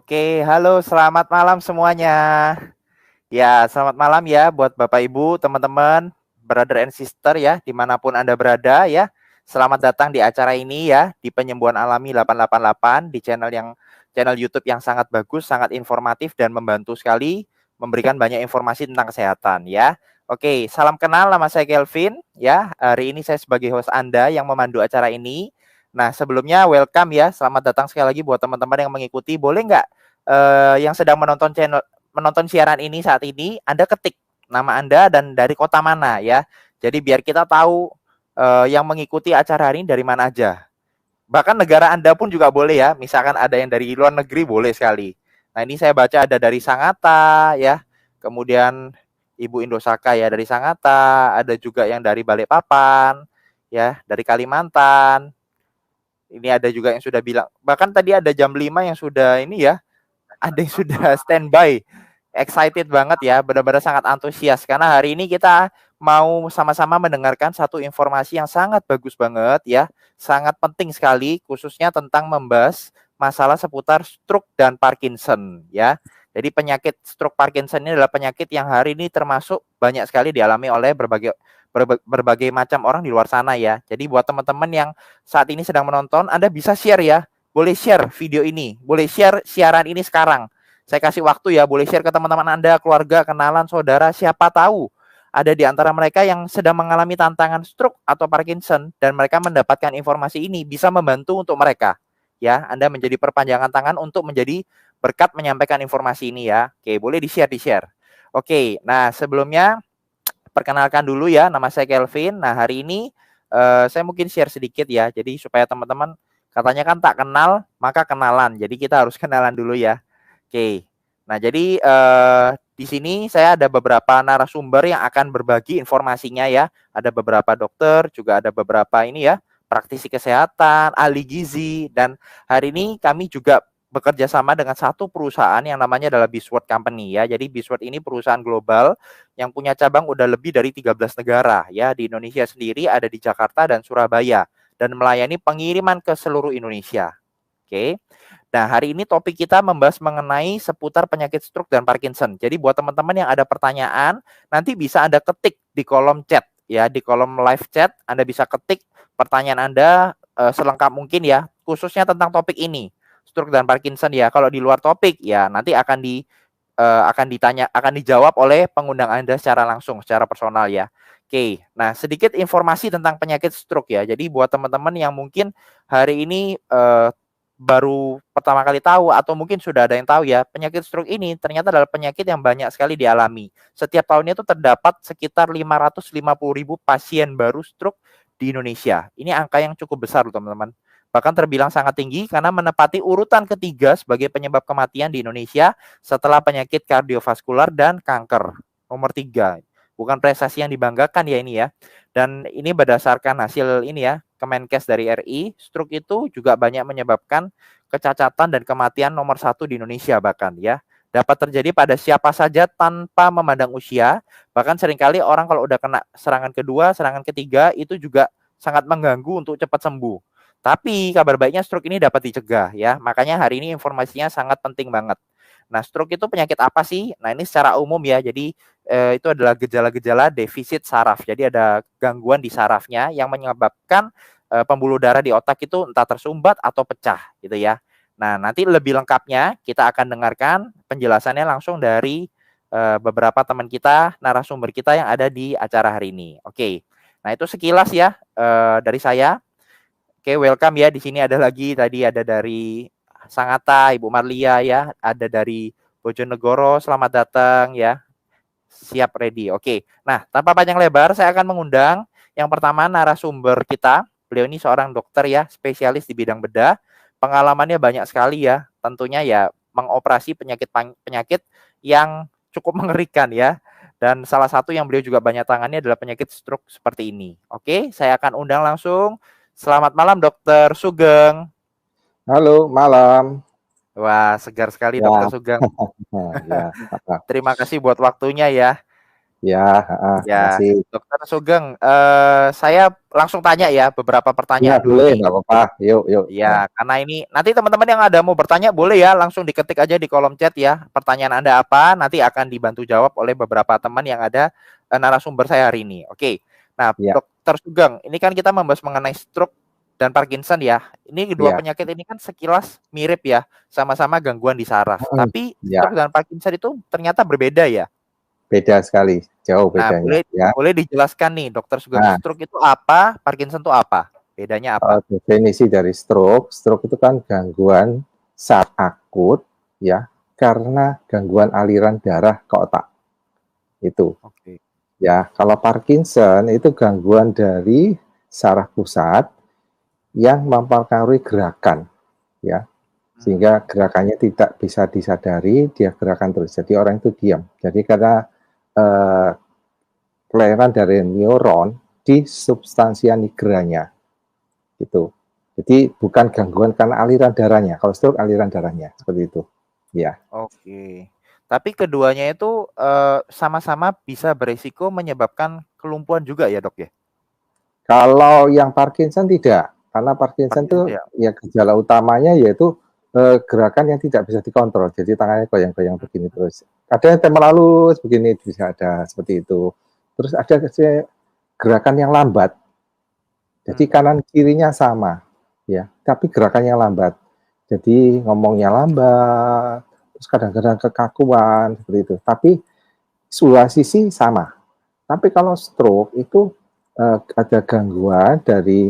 Oke, halo, selamat malam semuanya. Ya, selamat malam ya buat Bapak Ibu, teman-teman, brother and sister ya, dimanapun Anda berada ya. Selamat datang di acara ini ya, di Penyembuhan Alami 888, di channel YouTube yang sangat bagus, sangat informatif dan membantu sekali, memberikan banyak informasi tentang kesehatan ya. Oke, salam kenal, nama saya Kelvin ya. Hari ini saya sebagai host Anda yang memandu acara ini. Nah, sebelumnya welcome ya, selamat datang sekali lagi buat teman-teman yang mengikuti. Boleh nggak yang sedang menonton siaran ini saat ini, Anda ketik nama Anda dan dari kota mana ya. Jadi biar kita tahu yang mengikuti acara hari ini dari mana aja. Bahkan negara Anda pun juga boleh ya. Misalkan ada yang dari luar negeri boleh sekali. Nah, ini saya baca ada dari Sangatta ya. Kemudian Ibu Indosaka ya dari Sangatta, ada juga yang dari Balikpapan ya, dari Kalimantan. Ini ada juga yang sudah bilang, bahkan tadi ada jam 5 yang sudah ini ya, ada yang sudah standby, excited banget ya, benar-benar sangat antusias karena hari ini kita mau sama-sama mendengarkan satu informasi yang sangat bagus banget ya, sangat penting sekali khususnya tentang membahas masalah seputar stroke dan Parkinson ya. Jadi penyakit stroke Parkinson ini adalah penyakit yang hari ini termasuk banyak sekali dialami oleh berbagai macam orang di luar sana ya. Jadi buat teman-teman yang saat ini sedang menonton, Anda bisa share ya, boleh share video ini, boleh share siaran ini sekarang. Saya kasih waktu ya, boleh share ke teman-teman Anda, keluarga, kenalan, saudara, siapa tahu ada di antara mereka yang sedang mengalami tantangan stroke atau Parkinson dan mereka mendapatkan informasi ini bisa membantu untuk mereka. Ya, Anda menjadi perpanjangan tangan untuk menjadi berkat menyampaikan informasi ini ya. Oke, boleh di-share. Oke, nah sebelumnya perkenalkan dulu ya, nama saya Kelvin. Nah, hari ini saya mungkin share sedikit ya. Jadi supaya teman-teman, katanya kan tak kenal, maka kenalan. Jadi kita harus kenalan dulu ya. Oke. Nah, jadi di sini saya ada beberapa narasumber yang akan berbagi informasinya ya. Ada beberapa dokter, juga ada beberapa ini ya, praktisi kesehatan, ahli gizi, dan hari ini kami juga bekerja sama dengan satu perusahaan yang namanya adalah Bisword Company ya. Jadi Bisword ini perusahaan global yang punya cabang udah lebih dari 13 negara ya. Di Indonesia sendiri ada di Jakarta dan Surabaya dan melayani pengiriman ke seluruh Indonesia. Oke. Nah, hari ini topik kita membahas mengenai seputar penyakit stroke dan Parkinson. Jadi buat teman-teman yang ada pertanyaan, nanti bisa Anda ketik di kolom chat ya, di kolom live chat Anda bisa ketik pertanyaan Anda selengkap mungkin ya, khususnya tentang topik ini, stroke dan Parkinson ya. Kalau di luar topik ya nanti akan dijawab oleh pengundang Anda secara langsung, secara personal ya. Oke, nah sedikit informasi tentang penyakit stroke ya. Jadi buat teman-teman yang mungkin hari ini baru pertama kali tahu atau mungkin sudah ada yang tahu ya, penyakit stroke ini ternyata adalah penyakit yang banyak sekali dialami. Setiap tahunnya itu terdapat sekitar 550.000 pasien baru stroke di Indonesia. Ini angka yang cukup besar loh teman-teman. Bahkan terbilang sangat tinggi karena menempati urutan ketiga sebagai penyebab kematian di Indonesia setelah penyakit kardiovaskular dan kanker. Nomor 3. Bukan prestasi yang dibanggakan ya ini ya. Dan ini berdasarkan hasil ini ya, Kemenkes dari RI, stroke itu juga banyak menyebabkan kecacatan dan kematian nomor 1 di Indonesia bahkan ya. Dapat terjadi pada siapa saja tanpa memandang usia. Bahkan seringkali orang kalau udah kena serangan kedua, serangan ketiga itu juga sangat mengganggu untuk cepat sembuh. Tapi kabar baiknya stroke ini dapat dicegah ya. Makanya hari ini informasinya sangat penting banget. Nah, stroke itu penyakit apa sih? Nah, ini secara umum ya. Jadi itu adalah gejala-gejala defisit saraf. Jadi ada gangguan di sarafnya yang menyebabkan pembuluh darah di otak itu entah tersumbat atau pecah gitu ya. Nah, nanti lebih lengkapnya kita akan dengarkan penjelasannya langsung dari beberapa teman kita, narasumber kita yang ada di acara hari ini. Oke. Nah, itu sekilas ya dari saya. Oke, welcome ya. Di sini ada lagi tadi ada dari Sangatta, Ibu Marlia ya, ada dari Bojonegoro, selamat datang ya. Siap ready. Oke. Nah, tanpa panjang lebar saya akan mengundang yang pertama narasumber kita. Beliau ini seorang dokter ya, spesialis di bidang bedah. Pengalamannya banyak sekali ya. Tentunya ya mengoperasi penyakit yang cukup mengerikan ya. Dan salah satu yang beliau juga banyak tangannya adalah penyakit stroke seperti ini. Oke, saya akan undang langsung. Selamat malam Dokter Sugeng. Halo, malam. Wah, segar sekali Ya, Dokter Sugeng. ya. Terima kasih buat waktunya ya. Ya, Ya, makasih. Dokter Sugeng, saya langsung tanya ya beberapa Ya, pertanyaan dulu boleh, nih. nggak apa-apa. Yuk, yuk. Ya, Ya, karena ini nanti teman-teman yang ada mau bertanya boleh ya langsung diketik aja di kolom chat ya. Pertanyaan Anda apa? Nanti akan dibantu jawab oleh beberapa teman yang ada narasumber saya hari ini. Oke. Nah, ya, Dokter Sugeng, ini kan kita membahas mengenai stroke dan Parkinson ya. Ini kedua ya. penyakit ini kan sekilas mirip ya, sama-sama gangguan di saraf. Tapi Ya, stroke dan Parkinson itu ternyata berbeda ya. beda sekali. Jauh Nah, bedanya. Ya. boleh dijelaskan nih, Dokter Sugeng, Nah, stroke itu apa, Parkinson itu apa? Bedanya apa? definisi dari stroke itu kan gangguan saraf akut, ya, karena gangguan aliran darah ke otak. Itu. Oke. Ya, kalau Parkinson itu gangguan dari saraf pusat yang mempengaruhi gerakan, ya, sehingga gerakannya tidak bisa disadari, dia gerakan terus. Jadi orang itu diam. Jadi karena eh, kelainan dari neuron di substansia nigranya, gitu. Jadi bukan gangguan karena aliran darahnya. Kalau stroke aliran darahnya seperti itu. Ya. Oke. Tapi keduanya itu sama-sama bisa beresiko menyebabkan kelumpuhan juga ya, Dok ya? Kalau yang Parkinson tidak, karena Parkinson itu Parkinson ya? ya gejala utamanya yaitu gerakan yang tidak bisa dikontrol. Jadi tangannya goyang-goyang begini terus. Ada yang temel halus begini bisa ada seperti itu. Terus ada gerakan yang lambat. Jadi kanan kirinya sama, ya, tapi gerakannya lambat. Jadi ngomongnya lambat, terus kadang-kadang kekakuan seperti itu. Tapi dua sisi sama. Tapi kalau stroke itu ada gangguan dari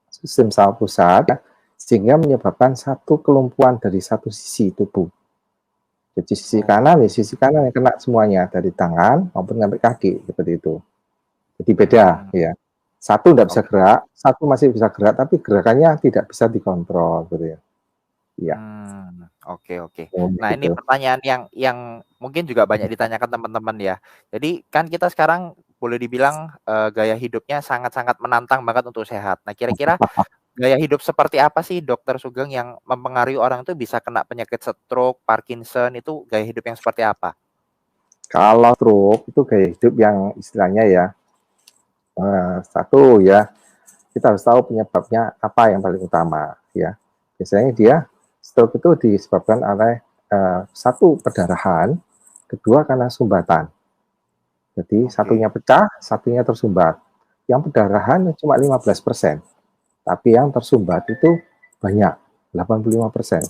sistem saraf pusat, ya, sehingga menyebabkan satu kelumpuhan dari satu sisi tubuh. Jadi sisi kanan yang kena semuanya dari tangan maupun sampai kaki seperti itu. Jadi beda, ya. Satu tidak bisa Oke. gerak, satu masih bisa gerak, tapi gerakannya tidak bisa dikontrol, gitu ya. Iya. Oke oke. Nah, ini Gitu. pertanyaan yang mungkin juga banyak ditanyakan teman-teman ya. Jadi kan kita sekarang boleh dibilang gaya hidupnya sangat-sangat menantang banget untuk sehat. Nah, kira-kira gaya hidup seperti apa sih Dokter Sugeng yang mempengaruhi orang itu bisa kena penyakit stroke, Parkinson itu gaya hidup yang seperti apa? Kalau stroke itu gaya hidup yang istilahnya ya, satu ya, kita harus tahu penyebabnya apa yang paling utama ya. Biasanya dia stroke itu disebabkan oleh satu perdarahan, kedua karena sumbatan. Jadi Oke. satunya pecah, satunya tersumbat. Yang perdarahan cuma 15%, tapi yang tersumbat itu banyak, 85%.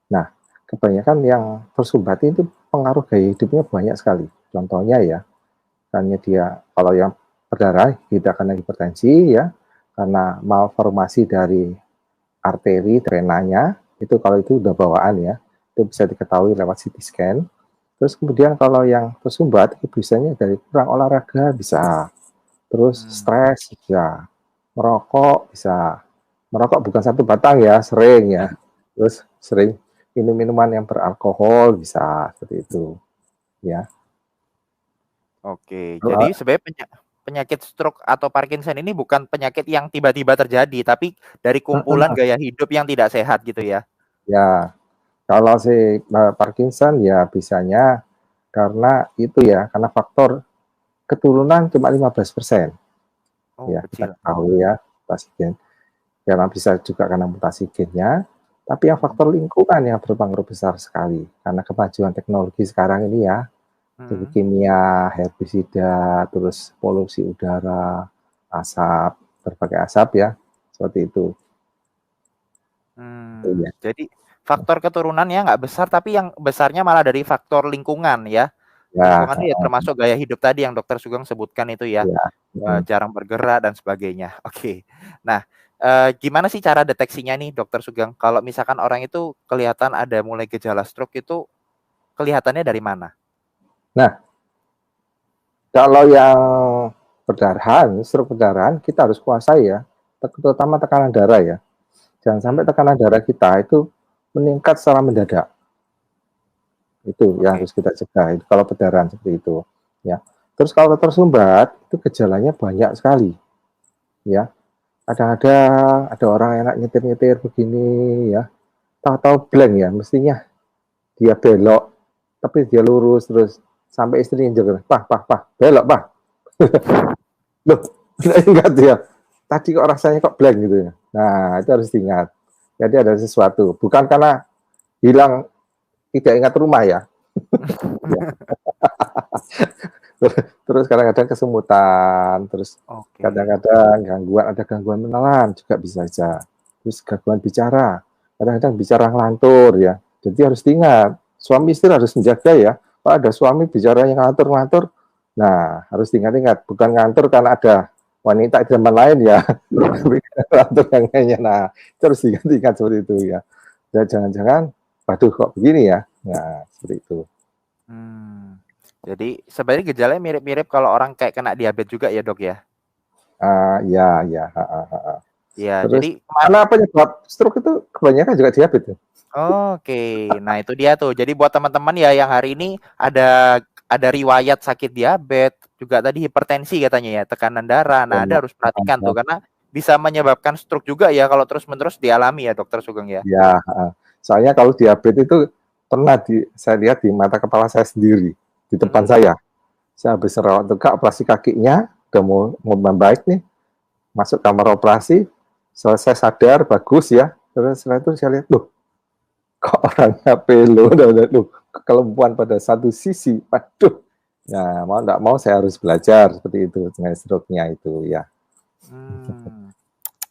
Nah, kebanyakan yang tersumbat itu pengaruh gaya hidupnya banyak sekali. Contohnya ya, karena dia kalau yang berdarah tidak karena hipertensi ya, karena malformasi dari arteri drenanya, itu kalau itu udah bawaan ya, itu bisa diketahui lewat CT scan. Terus kemudian kalau yang tersumbat itu biasanya dari kurang olahraga bisa, terus Hmm. stres bisa, merokok bisa, merokok bukan satu batang ya, sering ya, terus sering minum minuman yang beralkohol bisa seperti itu ya. Oke, jadi sebenarnya penyakit stroke atau Parkinson ini bukan penyakit yang tiba-tiba terjadi, tapi dari kumpulan gaya hidup yang tidak sehat gitu ya? Ya, kalau si Parkinson ya bisanya karena itu ya, karena faktor keturunan cuma 15%. Oh, Ya, kita kecil. ketahui ya, mutasi gen. Karena bisa juga karena mutasi gennya, tapi yang faktor lingkungan yang berpengaruh besar sekali. Karena kemajuan teknologi sekarang ini ya, dari Mhm. kimia, herbisida, terus polusi udara, asap, berbagai asap ya, seperti itu. Itu ya. Jadi faktor keturunannya nggak besar, tapi yang besarnya malah dari faktor lingkungan ya? Ya, Lingkungan itu ya termasuk gaya hidup tadi yang Dokter Sugeng sebutkan itu ya, ya. jarang bergerak dan sebagainya. Oke. Nah, gimana sih cara deteksinya nih Dokter Sugeng? Kalau misalkan orang itu kelihatan ada mulai gejala stroke itu kelihatannya dari mana? Nah, kalau yang perdarahan, stroke perdarahan, kita harus kuasai ya, terutama tekanan darah ya. Jangan sampai Mmm, tekanan darah kita itu meningkat secara mendadak. Itu yang oke. harus kita cegah, itu kalau perdarahan seperti itu. Ya. Terus kalau tersumbat, itu gejalanya banyak sekali. Ya. Kadang-kadang ada orang enak nyetir-nyetir begini ya, tahu-tahu blank ya, mestinya dia belok, tapi dia lurus terus. sampai istrinya jaga, Pak, belok, Pak. Loh, ingat ya. Tadi kok rasanya kok blank gitu ya. Nah, itu harus diingat. Jadi ada sesuatu. Bukan karena hilang tidak ingat rumah ya. Ya. Terus kadang-kadang kesemutan, terus Oke. kadang-kadang ada gangguan menelan juga bisa saja. Terus gangguan bicara, kadang-kadang bicara ngelantur ya. Jadi harus diingat, suami istri harus menjaga ya. Kalau ada suami bicara yang ngelantur-ngelantur, nah harus diingat-ingat, bukan ngantur karena ada wanita di zaman lain ya, tapi ngelantur yang lainnya. Nah, itu harus diingat-ingat seperti itu ya. Dan jangan-jangan, waduh kok begini ya. Nah, seperti itu. Jadi sebenarnya gejalanya mirip-mirip kalau orang kayak kena diabetes juga ya dok ya? Ya. Ya, Terus jadi karena penyebab stroke itu kebanyakan juga diabetes. Oke, nah itu dia tuh. Jadi buat teman-teman ya yang hari ini ada riwayat sakit diabetes, juga tadi hipertensi katanya ya, tekanan darah. Nah, Anda harus perhatikan tuh karena bisa menyebabkan stroke juga ya kalau terus-menerus dialami ya, Dokter Sugeng ya. Ya, soalnya kalau diabetes itu pernah saya lihat di mata kepala saya sendiri di depan saya. Saya habis rawat tegak operasi kakinya, udah mau membaik nih, masuk kamar operasi, selesai sadar bagus ya. Terus setelah itu saya lihat, loh, kok orangnya pelo, loh, kelumpuhan pada satu sisi, waduh. Nah, mau enggak mau saya harus belajar seperti itu dengan stroke-nya itu ya.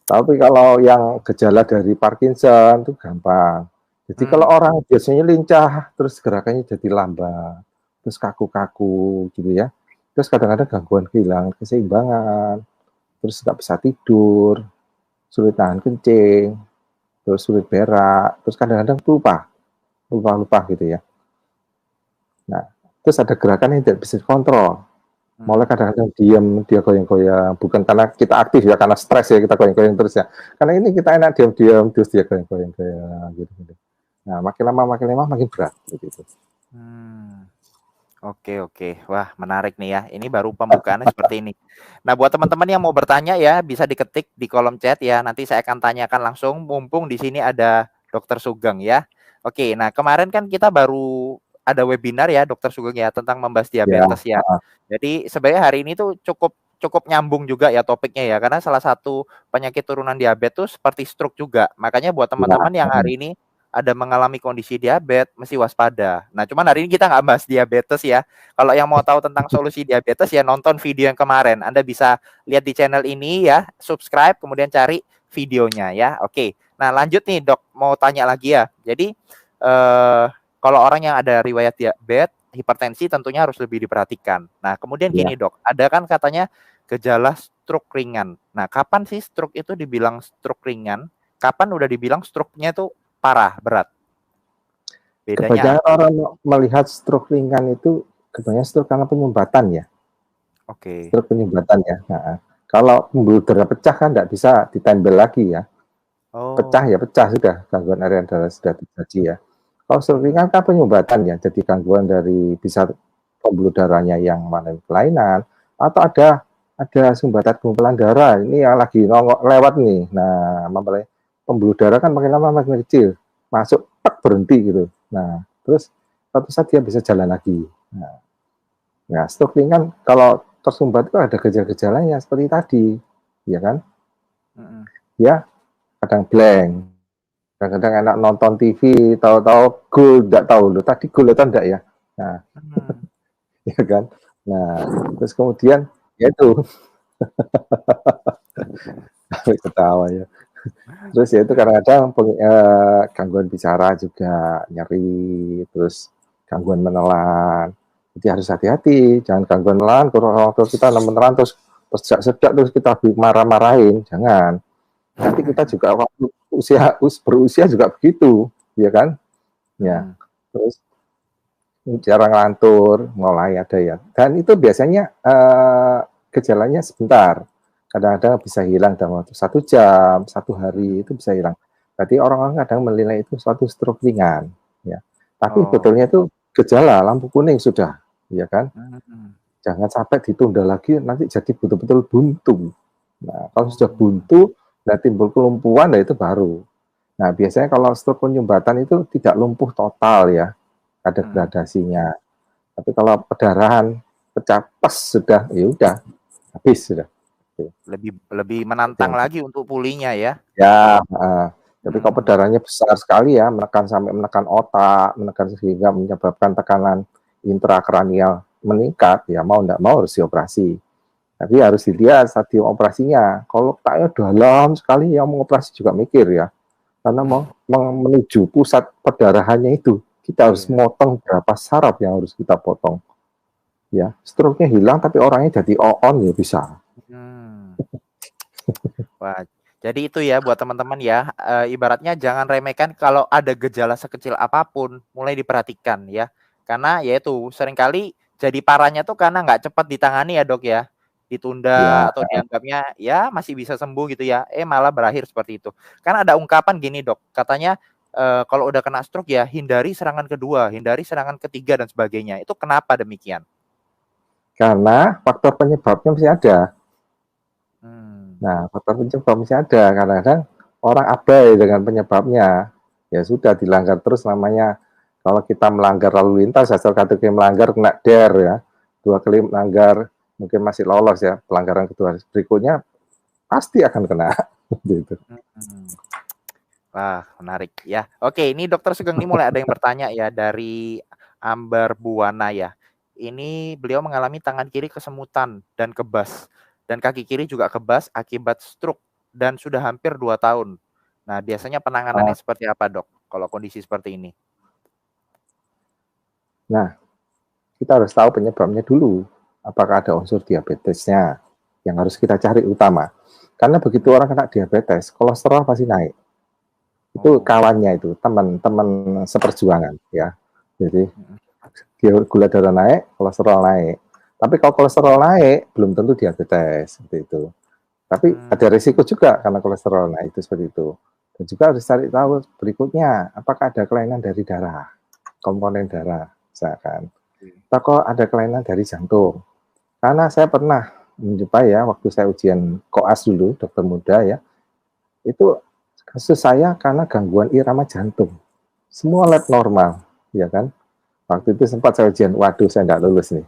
Tapi kalau yang gejala dari Parkinson itu gampang. Jadi kalau orang biasanya lincah, terus gerakannya jadi lambat, terus kaku-kaku gitu ya. Terus kadang-kadang gangguan kehilangan keseimbangan, terus nggak bisa tidur, sulit tahan kencing, terus sulit berak, terus kadang-kadang lupa gitu ya. Nah, terus ada gerakan yang tidak bisa dikontrol. Mulai kadang-kadang diam, dia goyang-goyang, bukan karena kita aktif ya, karena stres ya kita goyang-goyang terus ya. Karena ini kita enak diam-diam, terus dia goyang-goyang gitu. Nah, makin lama makin berat gitu. Oke. Wah, menarik nih ya. Ini baru pembukaannya seperti ini. Nah, buat teman-teman yang mau bertanya ya, bisa diketik di kolom chat ya. Nanti saya akan tanyakan langsung, mumpung di sini ada Dokter Sugeng ya. Oke, nah kemarin kan kita baru ada webinar ya, Dokter Sugeng ya, tentang membahas diabetes ya. Jadi sebenarnya hari ini tuh cukup nyambung juga ya topiknya ya, karena salah satu penyakit turunan diabetes seperti stroke juga. Makanya buat teman-teman yang hari ini ada mengalami kondisi diabetes, mesti waspada. Nah, cuman hari ini kita nggak bahas diabetes ya. Kalau yang mau tahu tentang solusi diabetes ya nonton video yang kemarin. Anda bisa lihat di channel ini ya, subscribe, kemudian cari videonya ya. Oke, nah lanjut nih dok, mau tanya lagi ya. Jadi, kalau orang yang ada riwayat diabetes, hipertensi tentunya harus lebih diperhatikan. Nah, kemudian gini dok, ada kan katanya gejala stroke ringan. Nah, kapan sih stroke itu dibilang stroke ringan? Kapan udah dibilang stroke-nya itu parah, berat? Bedanya orang melihat stroke ringan itu kebanyakan stroke karena penyumbatan ya. Stroke penyumbatan ya. Nah, kalau pembuluh darah pecah kan tidak bisa ditempel lagi ya. Pecah ya pecah sudah, gangguan aliran darah sudah terjadi ya. Kalau stroke ringan kan penyumbatan ya, jadi gangguan dari bisa pembuluh darahnya yang mana kelainan atau ada sumbatan pengumpulan darah ini yang lagi lewat nih. Nah, pembuluh darah kan makin lama makin kecil, masuk berhenti gitu. Nah, terus suatu saat dia bisa jalan lagi. Nah, stroke ringan kalau tersumbat itu ada gejala-gejalanya seperti tadi, ya kan? Ya, kadang blank, kadang-kadang enak nonton TV, tahu-tahu goal, tidak tahu loh tadi goal atau enggak ya. Nah, ya kan. Nah, terus kemudian ya itu ketawa ya. Terus ya itu kadang-kadang gangguan bicara juga, nyeri, terus gangguan menelan. Jadi harus hati-hati, jangan gangguan menelan. Kalau kita menelan terus sedak terus kita marah-marahin, jangan. Nanti kita juga waktu berusia juga begitu, ya kan? Ya, terus jarang ngelantur, mulai ada ya. Dan itu biasanya gejalanya sebentar. Kadang-kadang bisa hilang dalam waktu 1 jam, 1 hari itu bisa hilang. Berarti orang-orang kadang menilai itu suatu stroke ringan, ya. Tapi betulnya itu gejala lampu kuning sudah, ya kan? Jangan sampai ditunda lagi, nanti jadi betul-betul buntu. Nah, kalau sudah buntu, nah timbul kelumpuhan, nah itu baru. Nah, biasanya kalau stroke penyumbatan itu tidak lumpuh total ya, ada gradasinya. Tapi kalau perdarahan pecah pas sudah, ya udah habis sudah. Lebih lebih menantang lagi untuk pulihnya ya. Ya, tapi kalau perdarahannya besar sekali ya, sampai menekan otak, menekan sehingga menyebabkan tekanan intrakranial meningkat, ya mau tidak mau harus dioperasi. Tapi harus dilihat stadium operasinya. Kalau letaknya dalam sekali, yang mengoperasi juga mikir ya. Karena menuju pusat perdarahannya itu, kita harus motong berapa saraf yang harus kita potong. Ya, stroke-nya hilang tapi orangnya jadi on ya bisa. Wah, jadi itu ya buat teman-teman ya, ibaratnya jangan remehkan kalau ada gejala sekecil apapun, mulai diperhatikan ya. Karena ya itu seringkali jadi parahnya tuh karena nggak cepat ditangani ya Dok ya. Ditunda Ya, atau dianggapnya ya masih bisa sembuh gitu ya, malah berakhir seperti itu. Kan ada ungkapan gini Dok, katanya kalau udah kena stroke ya hindari serangan kedua, hindari serangan ketiga dan sebagainya. Itu kenapa demikian? karena faktor penyebabnya masih ada. Nah, faktor penyebab masih ada. Kadang-kadang orang abai dengan penyebabnya. Ya sudah dilanggar terus namanya. Kalau kita melanggar lalu lintas, hasil kategori melanggar kena DER ya. 2 kali melanggar mungkin masih lolos ya. Pelanggaran kedua berikutnya pasti akan kena. Gitu. Wah, menarik ya. Oke, ini Dokter Sugeng ini mulai ada yang bertanya ya dari Ambar Buwana ya. Ini beliau mengalami tangan kiri kesemutan dan kebas dan kaki kiri juga kebas akibat stroke dan sudah hampir 2 tahun. Nah, biasanya penanganannya seperti apa, Dok? Kalau kondisi seperti ini? Nah, kita harus tahu penyebabnya dulu. Apakah ada unsur diabetesnya yang harus kita cari utama. Karena begitu orang kena diabetes, kolesterol pasti naik. Itu kawannya itu, teman-teman seperjuangan ya. Jadi gula darah naik, kolesterol naik. Tapi kalau kolesterol naik, belum tentu diabetes seperti itu. Tapi ada risiko juga karena kolesterol naik itu seperti itu. Dan juga harus cari tahu berikutnya, apakah ada kelainan dari darah, komponen darah, misalkan. Atau ada kelainan dari jantung. Karena saya pernah menjumpai ya, waktu saya ujian koas dulu, dokter muda ya, itu kasus saya karena gangguan irama jantung. Semua lab normal, ya kan? Waktu itu sempat saya ujian, waduh saya nggak lulus nih,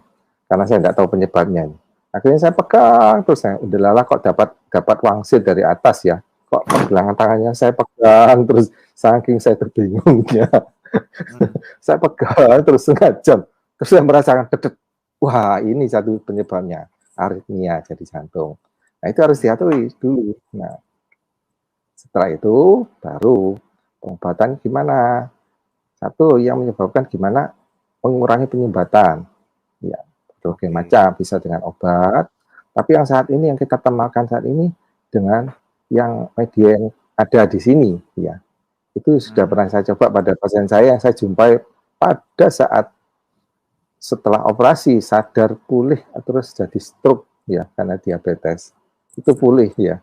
karena saya nggak tahu penyebabnya. Akhirnya saya pegang terus saya, udah lala kok dapat wangsit dari atas ya, kok pergelangan tangannya saya pegang terus saking saya terbingungnya, saya pegang terus setengah jam, terus saya merasakan dedet, wah ini satu penyebabnya, aritmia jadi jantung. Nah itu harus diaturi dulu. Nah setelah itu baru pengobatan gimana. Satu yang menyebabkan gimana mengurangi penyumbatan. Ya, berbagai macam bisa dengan obat. Tapi yang saat ini yang kita temalkan saat ini dengan yang media yang ada di sini, ya itu sudah pernah saya coba pada pasien saya yang saya jumpai pada saat setelah operasi sadar pulih terus jadi stroke ya karena diabetes itu pulih ya.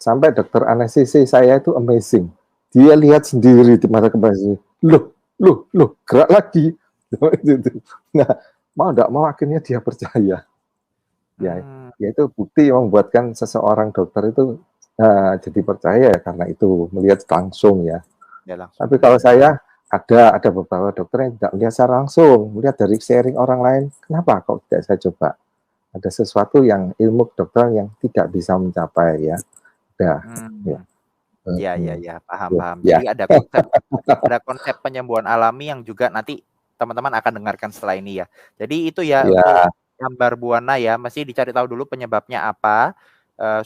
Sampai dokter anestesi saya itu amazing. Dia lihat sendiri di mata kepala, loh, gerak lagi. Nah, mau tidak mau akhirnya dia percaya. Ya, itu bukti yang membuatkan seseorang dokter itu jadi percaya karena itu melihat langsung ya. Tapi kalau saya ada beberapa dokter yang tidak melihat secara langsung, melihat dari sharing orang lain. Kenapa kok tidak saya coba? Ada sesuatu yang ilmu kedokteran yang tidak bisa mencapai ya. Ya, paham. Jadi ada konsep penyembuhan alami yang juga nanti teman-teman akan dengarkan setelah ini ya. Jadi itu ya untuk gambar buana ya, mesti dicari tahu dulu penyebabnya apa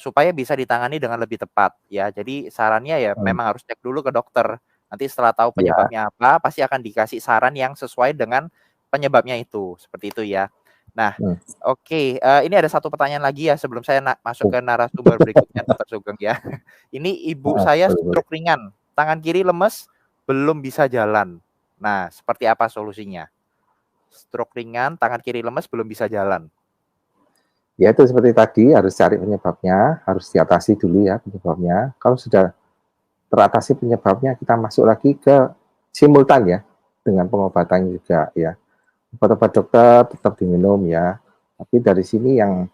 supaya bisa ditangani dengan lebih tepat ya. Jadi sarannya ya memang harus cek dulu ke dokter. Nanti setelah tahu penyebabnya apa, pasti akan dikasih saran yang sesuai dengan penyebabnya itu. Seperti itu ya. Nah, oke, ini ada satu pertanyaan lagi ya sebelum saya masuk ke narasumber berikutnya, Dokter Sugeng ya. Ini ibu saya stroke ringan, tangan kiri lemes, belum bisa jalan. Nah, seperti apa solusinya? Stroke ringan, tangan kiri lemes, belum bisa jalan. Ya itu seperti tadi, harus cari penyebabnya, harus diatasi dulu ya penyebabnya. Kalau sudah teratasi penyebabnya, kita masuk lagi ke simultan ya, dengan pengobatan juga ya. Obat-obat dokter tetap diminum ya. Tapi dari sini yang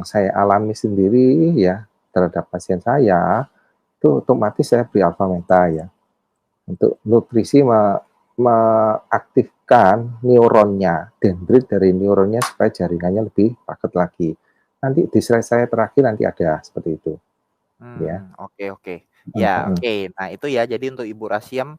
saya alami sendiri ya terhadap pasien saya itu otomatis saya beri alfa meta ya. Untuk nutrisi mengaktifkan neuronnya, dendrit dari neuronnya supaya jaringannya lebih padat lagi. Nanti di slide saya terakhir nanti ada seperti itu. Ya. Oke. Ya, oke. Nah, itu ya. Jadi untuk Ibu Rasiem,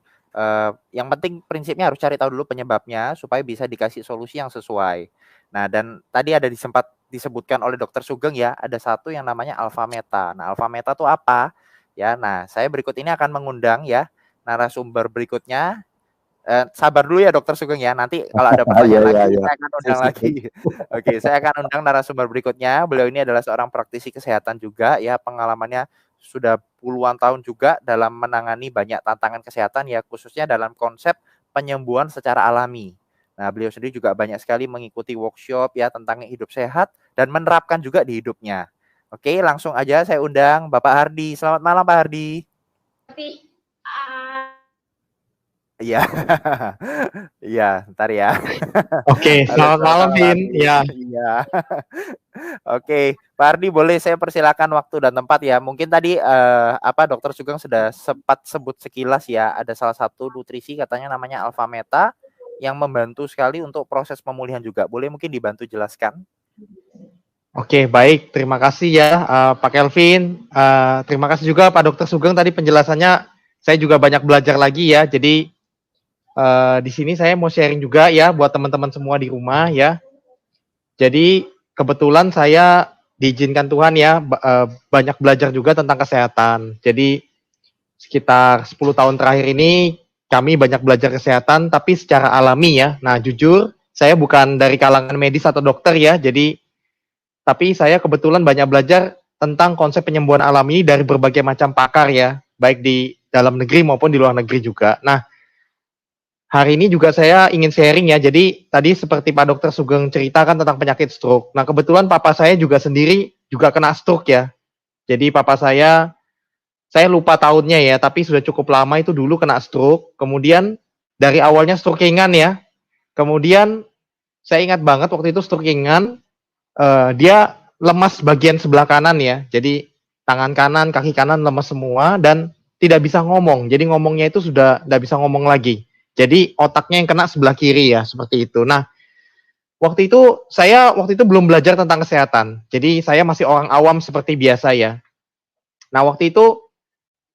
yang penting prinsipnya harus cari tahu dulu penyebabnya supaya bisa dikasih solusi yang sesuai. Nah, dan tadi ada sempat disebutkan oleh Dokter Sugeng ya, ada satu yang namanya alfa meta. Nah, alfa meta itu apa? Ya, nah saya berikut ini akan mengundang ya narasumber berikutnya. Sabar dulu ya Dokter Sugeng ya. Nanti kalau ada pertanyaan lagi saya akan undang lagi. Oke, saya akan undang narasumber berikutnya. Beliau ini adalah seorang praktisi kesehatan juga ya, pengalamannya sudah puluhan tahun juga dalam menangani banyak tantangan kesehatan ya, khususnya dalam konsep penyembuhan secara alami. Nah, beliau sendiri juga banyak sekali mengikuti workshop ya tentang hidup sehat dan menerapkan juga di hidupnya. Oke, langsung aja saya undang Bapak Hardi. Selamat malam Pak Hardi. Iya. Iya, ntar ya. Oke, selamat malam, Vin. Ya. Iya. Oke, Pak Ardi boleh saya persilakan waktu dan tempat ya. Mungkin tadi Dokter Sugeng sudah sempat sebut sekilas ya, ada salah satu nutrisi katanya namanya Alpha Meta yang membantu sekali untuk proses pemulihan juga. Boleh mungkin dibantu jelaskan? Oke, baik. Terima kasih ya Pak Kelvin. Terima kasih juga Pak Dokter Sugeng tadi penjelasannya. Saya juga banyak belajar lagi ya. Jadi di sini saya mau sharing juga ya buat teman-teman semua di rumah ya. Jadi kebetulan saya diizinkan Tuhan ya banyak belajar juga tentang kesehatan. Jadi sekitar 10 tahun terakhir ini kami banyak belajar kesehatan tapi secara alami ya. Nah, jujur saya bukan dari kalangan medis atau dokter ya. Jadi tapi saya kebetulan banyak belajar tentang konsep penyembuhan alami dari berbagai macam pakar ya, baik di dalam negeri maupun di luar negeri juga. Nah, hari ini juga saya ingin sharing ya. Jadi tadi seperti Pak Dokter Sugeng ceritakan tentang penyakit stroke. Nah, kebetulan papa saya juga sendiri juga kena stroke ya. Jadi papa saya lupa tahunnya ya, tapi sudah cukup lama itu dulu kena stroke. Kemudian dari awalnya stroke ringan ya. Kemudian saya ingat banget waktu itu stroke ringan, dia lemas bagian sebelah kanan ya. Jadi tangan kanan, kaki kanan lemas semua dan tidak bisa ngomong. Jadi ngomongnya itu sudah tidak bisa ngomong lagi. Jadi otaknya yang kena sebelah kiri ya, seperti itu. Nah, waktu itu belum belajar tentang kesehatan. Jadi saya masih orang awam seperti biasa ya. Nah, waktu itu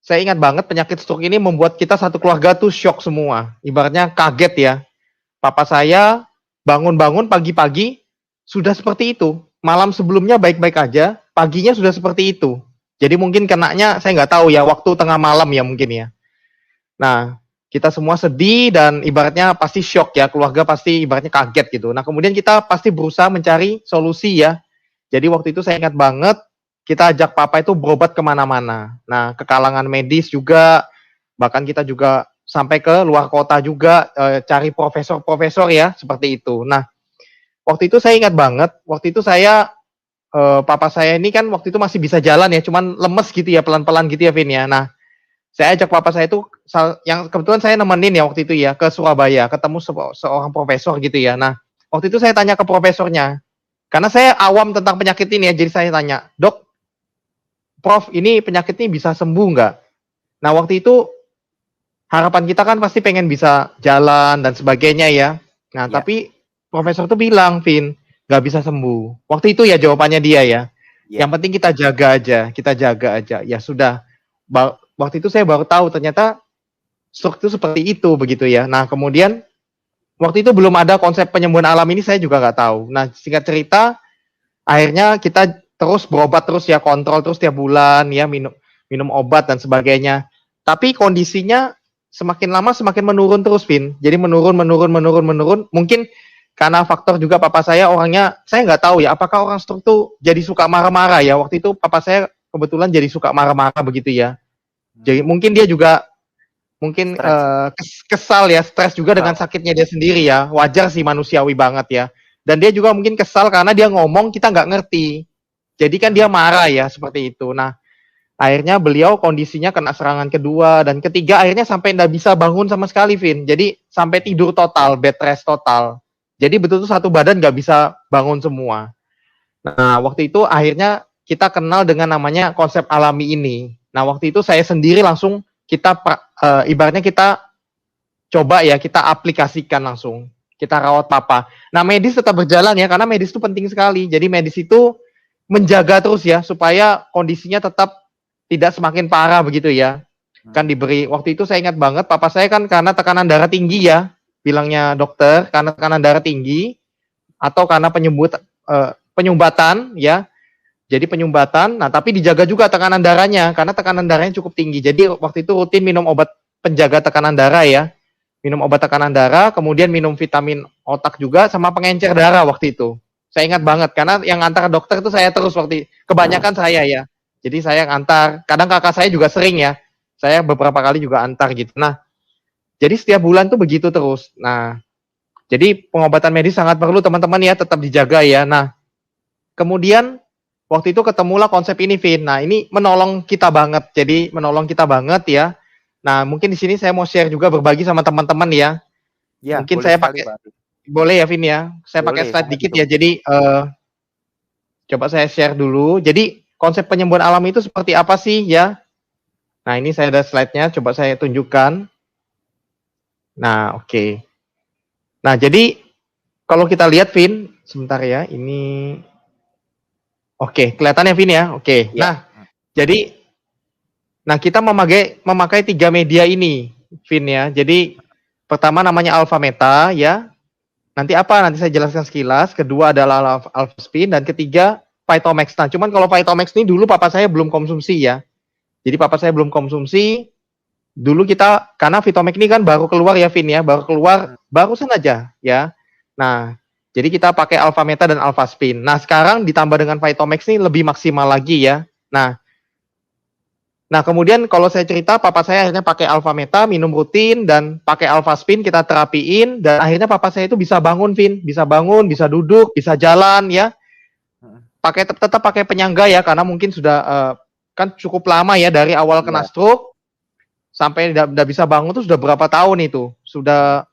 saya ingat banget penyakit stroke ini membuat kita satu keluarga tuh shock semua. Ibaratnya kaget ya. Papa saya bangun-bangun pagi-pagi sudah seperti itu. Malam sebelumnya baik-baik aja, paginya sudah seperti itu. Jadi mungkin kenanya saya nggak tahu ya, waktu tengah malam ya mungkin ya. Nah, kita semua sedih dan ibaratnya pasti shock ya, keluarga pasti ibaratnya kaget gitu. Nah, kemudian kita pasti berusaha mencari solusi ya. Jadi waktu itu saya ingat banget, kita ajak papa itu berobat kemana-mana. Nah, ke kalangan medis juga, bahkan kita juga sampai ke luar kota juga, cari profesor-profesor ya, seperti itu. Nah, waktu itu saya ingat banget, waktu itu saya, papa saya ini kan waktu itu masih bisa jalan ya, cuman lemes gitu ya, pelan-pelan gitu ya, Vin ya. Nah, saya ajak papa saya itu, yang kebetulan saya nemenin ya waktu itu ya, ke Surabaya, ketemu seorang profesor gitu ya. Nah, waktu itu saya tanya ke profesornya, karena saya awam tentang penyakit ini ya, jadi saya tanya, "Dok, Prof, ini penyakit ini bisa sembuh nggak?" Nah, waktu itu harapan kita kan pasti pengen bisa jalan dan sebagainya ya. Nah, tapi profesor tuh bilang, "Vin, nggak bisa sembuh." Waktu itu ya jawabannya dia ya. Yang penting kita jaga aja. Ya sudah. Waktu itu saya baru tahu ternyata stroke itu seperti itu begitu ya. Nah, kemudian waktu itu belum ada konsep penyembuhan alam ini, saya juga nggak tahu. Nah, singkat cerita, akhirnya kita terus berobat terus ya, kontrol terus tiap bulan ya, minum obat dan sebagainya. Tapi kondisinya semakin lama semakin menurun terus, Vin. Jadi menurun. Mungkin karena faktor juga papa saya orangnya, saya nggak tahu ya, apakah orang stroke tuh jadi suka marah-marah ya. Waktu itu papa saya kebetulan jadi suka marah-marah begitu ya. Jadi mungkin dia juga kesal ya, stres juga dengan sakitnya dia sendiri ya. Wajar sih, manusiawi banget ya. Dan dia juga mungkin kesal karena dia ngomong kita nggak ngerti. Jadi kan dia marah ya, seperti itu. Nah, akhirnya beliau kondisinya kena serangan kedua dan ketiga, akhirnya sampai nggak bisa bangun sama sekali, Vin. Jadi sampai tidur total, bed rest total. Jadi betul-betul satu badan nggak bisa bangun semua. Nah, waktu itu akhirnya kita kenal dengan namanya konsep alami ini. Nah, waktu itu saya sendiri langsung ibaratnya kita coba ya kita aplikasikan langsung. Kita rawat papa. Nah, medis tetap berjalan ya, karena medis itu penting sekali. Jadi medis itu menjaga terus ya, supaya kondisinya tetap tidak semakin parah begitu ya. Kan diberi, waktu itu saya ingat banget, papa saya kan karena tekanan darah tinggi ya, bilangnya dokter, karena tekanan darah tinggi, atau karena penyumbatan ya. Jadi penyumbatan, nah tapi dijaga juga tekanan darahnya, karena tekanan darahnya cukup tinggi. Jadi waktu itu rutin minum obat penjaga tekanan darah ya. Minum obat tekanan darah, kemudian minum vitamin otak juga, sama pengencer darah waktu itu. Saya ingat banget, karena yang antar dokter itu saya terus kebanyakan saya ya. Jadi saya antar, kadang kakak saya juga sering ya. Saya beberapa kali juga antar gitu. Nah, jadi setiap bulan tuh begitu terus. Nah, jadi pengobatan medis sangat perlu teman-teman ya, tetap dijaga ya. Nah, kemudian waktu itu ketemulah konsep ini, Vin. Nah, ini menolong kita banget. Jadi menolong kita banget ya. Nah, mungkin di sini saya mau share juga, berbagi sama teman-teman ya. Ya, mungkin saya pakai, boleh ya Vin ya. Saya pakai slide dikit ya. Jadi coba saya share dulu. Jadi konsep penyembuhan alami itu seperti apa sih ya? Nah, ini saya ada slide-nya. Coba saya tunjukkan. Nah, oke. Nah, jadi kalau kita lihat Vin, sebentar ya. Ini oke, kelihatannya Vin ya. Oke. Ya. Nah, jadi kita memakai 3 media ini, Vin ya. Jadi pertama namanya alpha meta ya. Nanti apa? Nanti saya jelaskan sekilas. Kedua adalah alpha spin, dan ketiga Phytomax. Nah, cuman kalau Phytomax ini dulu papa saya belum konsumsi ya. Jadi papa saya belum konsumsi. Dulu kita, karena Phytomax ini kan baru keluar ya Vin ya, baru keluar barusan aja ya. Nah, jadi kita pakai alpha meta dan alpha spin. Nah, sekarang ditambah dengan Phytomax ini lebih maksimal lagi ya. Nah, kemudian kalau saya cerita, papa saya akhirnya pakai alpha meta, minum rutin, dan pakai alpha spin, kita terapiin, dan akhirnya papa saya itu bisa bangun, Vin. Bisa bangun, bisa duduk, bisa jalan, ya. Tetap pakai penyangga ya, karena mungkin sudah, kan cukup lama ya, dari awal kena stroke, sampai udah bisa bangun itu sudah berapa tahun itu. Sudah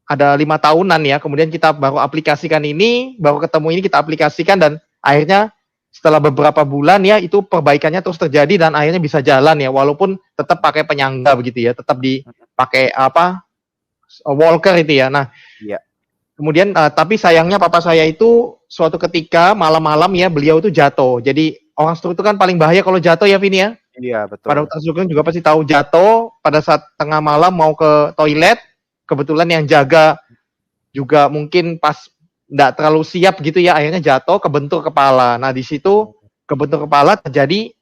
ada 5 tahunan ya, kemudian kita baru aplikasikan ini, baru ketemu ini, kita aplikasikan, dan akhirnya setelah beberapa bulan ya, itu perbaikannya terus terjadi dan akhirnya bisa jalan ya, walaupun tetap pakai penyangga begitu ya, tetap dipakai walker itu ya. Nah, kemudian tapi sayangnya papa saya itu suatu ketika malam-malam ya, beliau itu jatuh. Jadi orang stroke itu kan paling bahaya kalau jatuh ya, Vin ya. Iya, betul. Pada Dr. Sugeng juga pasti tahu, jatuh pada saat tengah malam mau ke toilet, kebetulan yang jaga juga mungkin pas nggak terlalu siap gitu ya, akhirnya jatuh, kebentur kepala. Nah, di situ kebentur kepala, terjadi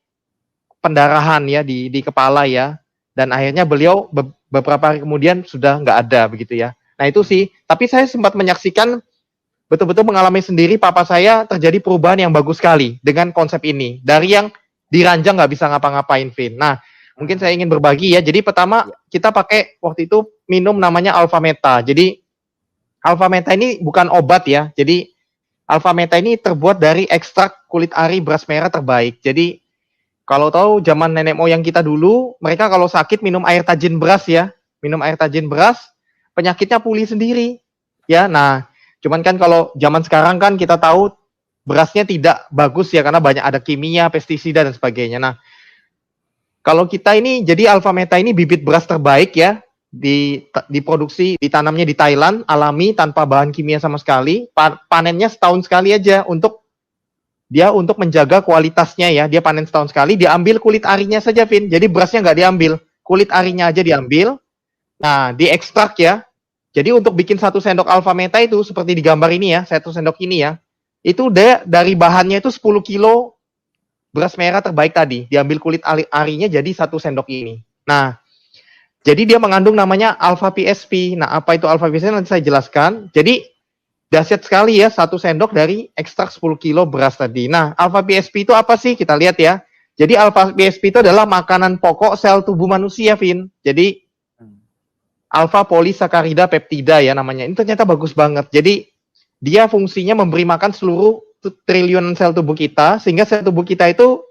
pendarahan ya di kepala ya, dan akhirnya beliau beberapa hari kemudian sudah nggak ada begitu ya. Nah, itu sih, tapi saya sempat menyaksikan, betul-betul mengalami sendiri, papa saya terjadi perubahan yang bagus sekali dengan konsep ini, dari yang diranjang nggak bisa ngapa-ngapain, Vin. Nah, mungkin saya ingin berbagi ya. Jadi pertama kita pakai waktu itu minum namanya alpha meta. Jadi alpha meta ini bukan obat ya. Jadi alpha meta ini terbuat dari ekstrak kulit ari beras merah terbaik. Jadi kalau tahu zaman nenek moyang kita dulu, mereka kalau sakit minum air tajin beras ya. Minum air tajin beras, penyakitnya pulih sendiri. Ya, nah, cuman kan kalau zaman sekarang kan kita tahu berasnya tidak bagus ya, karena banyak ada kimia, pestisida dan sebagainya. Nah, kalau kita ini, jadi alpha meta ini bibit beras terbaik ya, diproduksi, ditanamnya di Thailand, alami, tanpa bahan kimia sama sekali. Panennya setahun sekali aja, untuk menjaga kualitasnya ya. Dia panen setahun sekali, diambil kulit arinya saja, Vin. Jadi berasnya nggak diambil, kulit arinya aja diambil. Nah, diekstrak ya. Jadi untuk bikin 1 sendok alpha meta itu seperti di gambar ini ya, 1 sendok ini ya, itu dari bahannya itu 10 kilo beras merah terbaik tadi, diambil kulit arinya jadi 1 sendok ini. Nah, jadi dia mengandung namanya alpha PSP. Nah, apa itu alpha PSP nanti saya jelaskan. Jadi dahsyat sekali ya, 1 sendok dari ekstrak 10 kilo beras tadi. Nah, alpha PSP itu apa sih? Kita lihat ya. Jadi alpha PSP itu adalah makanan pokok sel tubuh manusia, Vin. Jadi alpha polisakarida peptida ya namanya. Ini ternyata bagus banget. Jadi dia fungsinya memberi makan seluruh triliunan sel tubuh kita, sehingga sel tubuh kita itu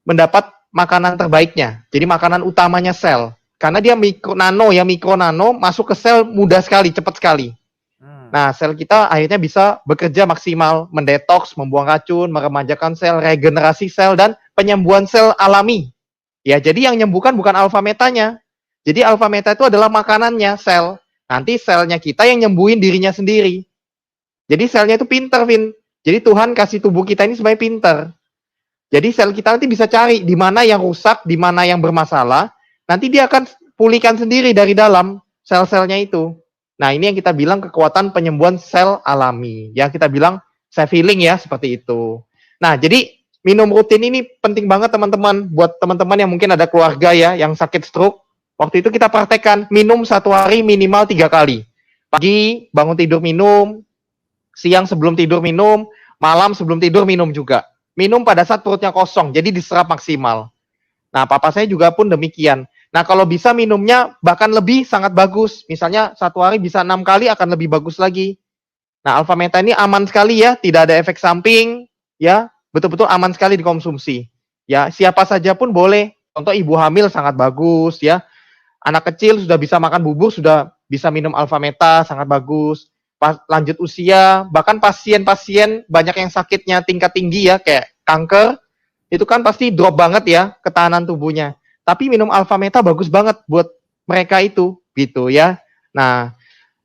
mendapat makanan terbaiknya. Jadi makanan utamanya sel. Karena dia mikro nano masuk ke sel mudah sekali, cepat sekali. Nah, sel kita akhirnya bisa bekerja maksimal, mendetoks, membuang racun, meremajakan sel, regenerasi sel, dan penyembuhan sel alami. Ya, jadi yang nyembuhkan bukan alpha metanya. Jadi alfa meta itu adalah makanannya sel. Nanti selnya kita yang nyembuhin dirinya sendiri. Jadi selnya itu pinter, Vin. Jadi Tuhan kasih tubuh kita ini sebagai pinter. Jadi sel kita nanti bisa cari di mana yang rusak, di mana yang bermasalah. Nanti dia akan pulihkan sendiri dari dalam sel-selnya itu. Nah, ini yang kita bilang kekuatan penyembuhan sel alami. Yang kita bilang self healing ya, seperti itu. Nah, jadi minum rutin ini penting banget teman-teman. Buat teman-teman yang mungkin ada keluarga ya, yang sakit stroke. Waktu itu kita praktekkan minum 1 hari minimal 3 kali. Pagi bangun tidur minum, siang sebelum tidur minum, malam sebelum tidur minum juga. Minum pada saat perutnya kosong, jadi diserap maksimal. Nah, papa saya juga pun demikian. Nah, kalau bisa minumnya bahkan lebih sangat bagus. Misalnya 1 hari bisa 6 kali akan lebih bagus lagi. Nah, alfa meta ini aman sekali ya, tidak ada efek samping, ya, betul-betul aman sekali dikonsumsi. Ya, siapa saja pun boleh. Contoh ibu hamil sangat bagus ya. Anak kecil sudah bisa makan bubur, sudah bisa minum alfa meta, sangat bagus. Lanjut usia, bahkan pasien-pasien banyak yang sakitnya tingkat tinggi ya, kayak kanker, itu kan pasti drop banget ya ketahanan tubuhnya. Tapi minum alfa meta bagus banget buat mereka itu, gitu ya. Nah,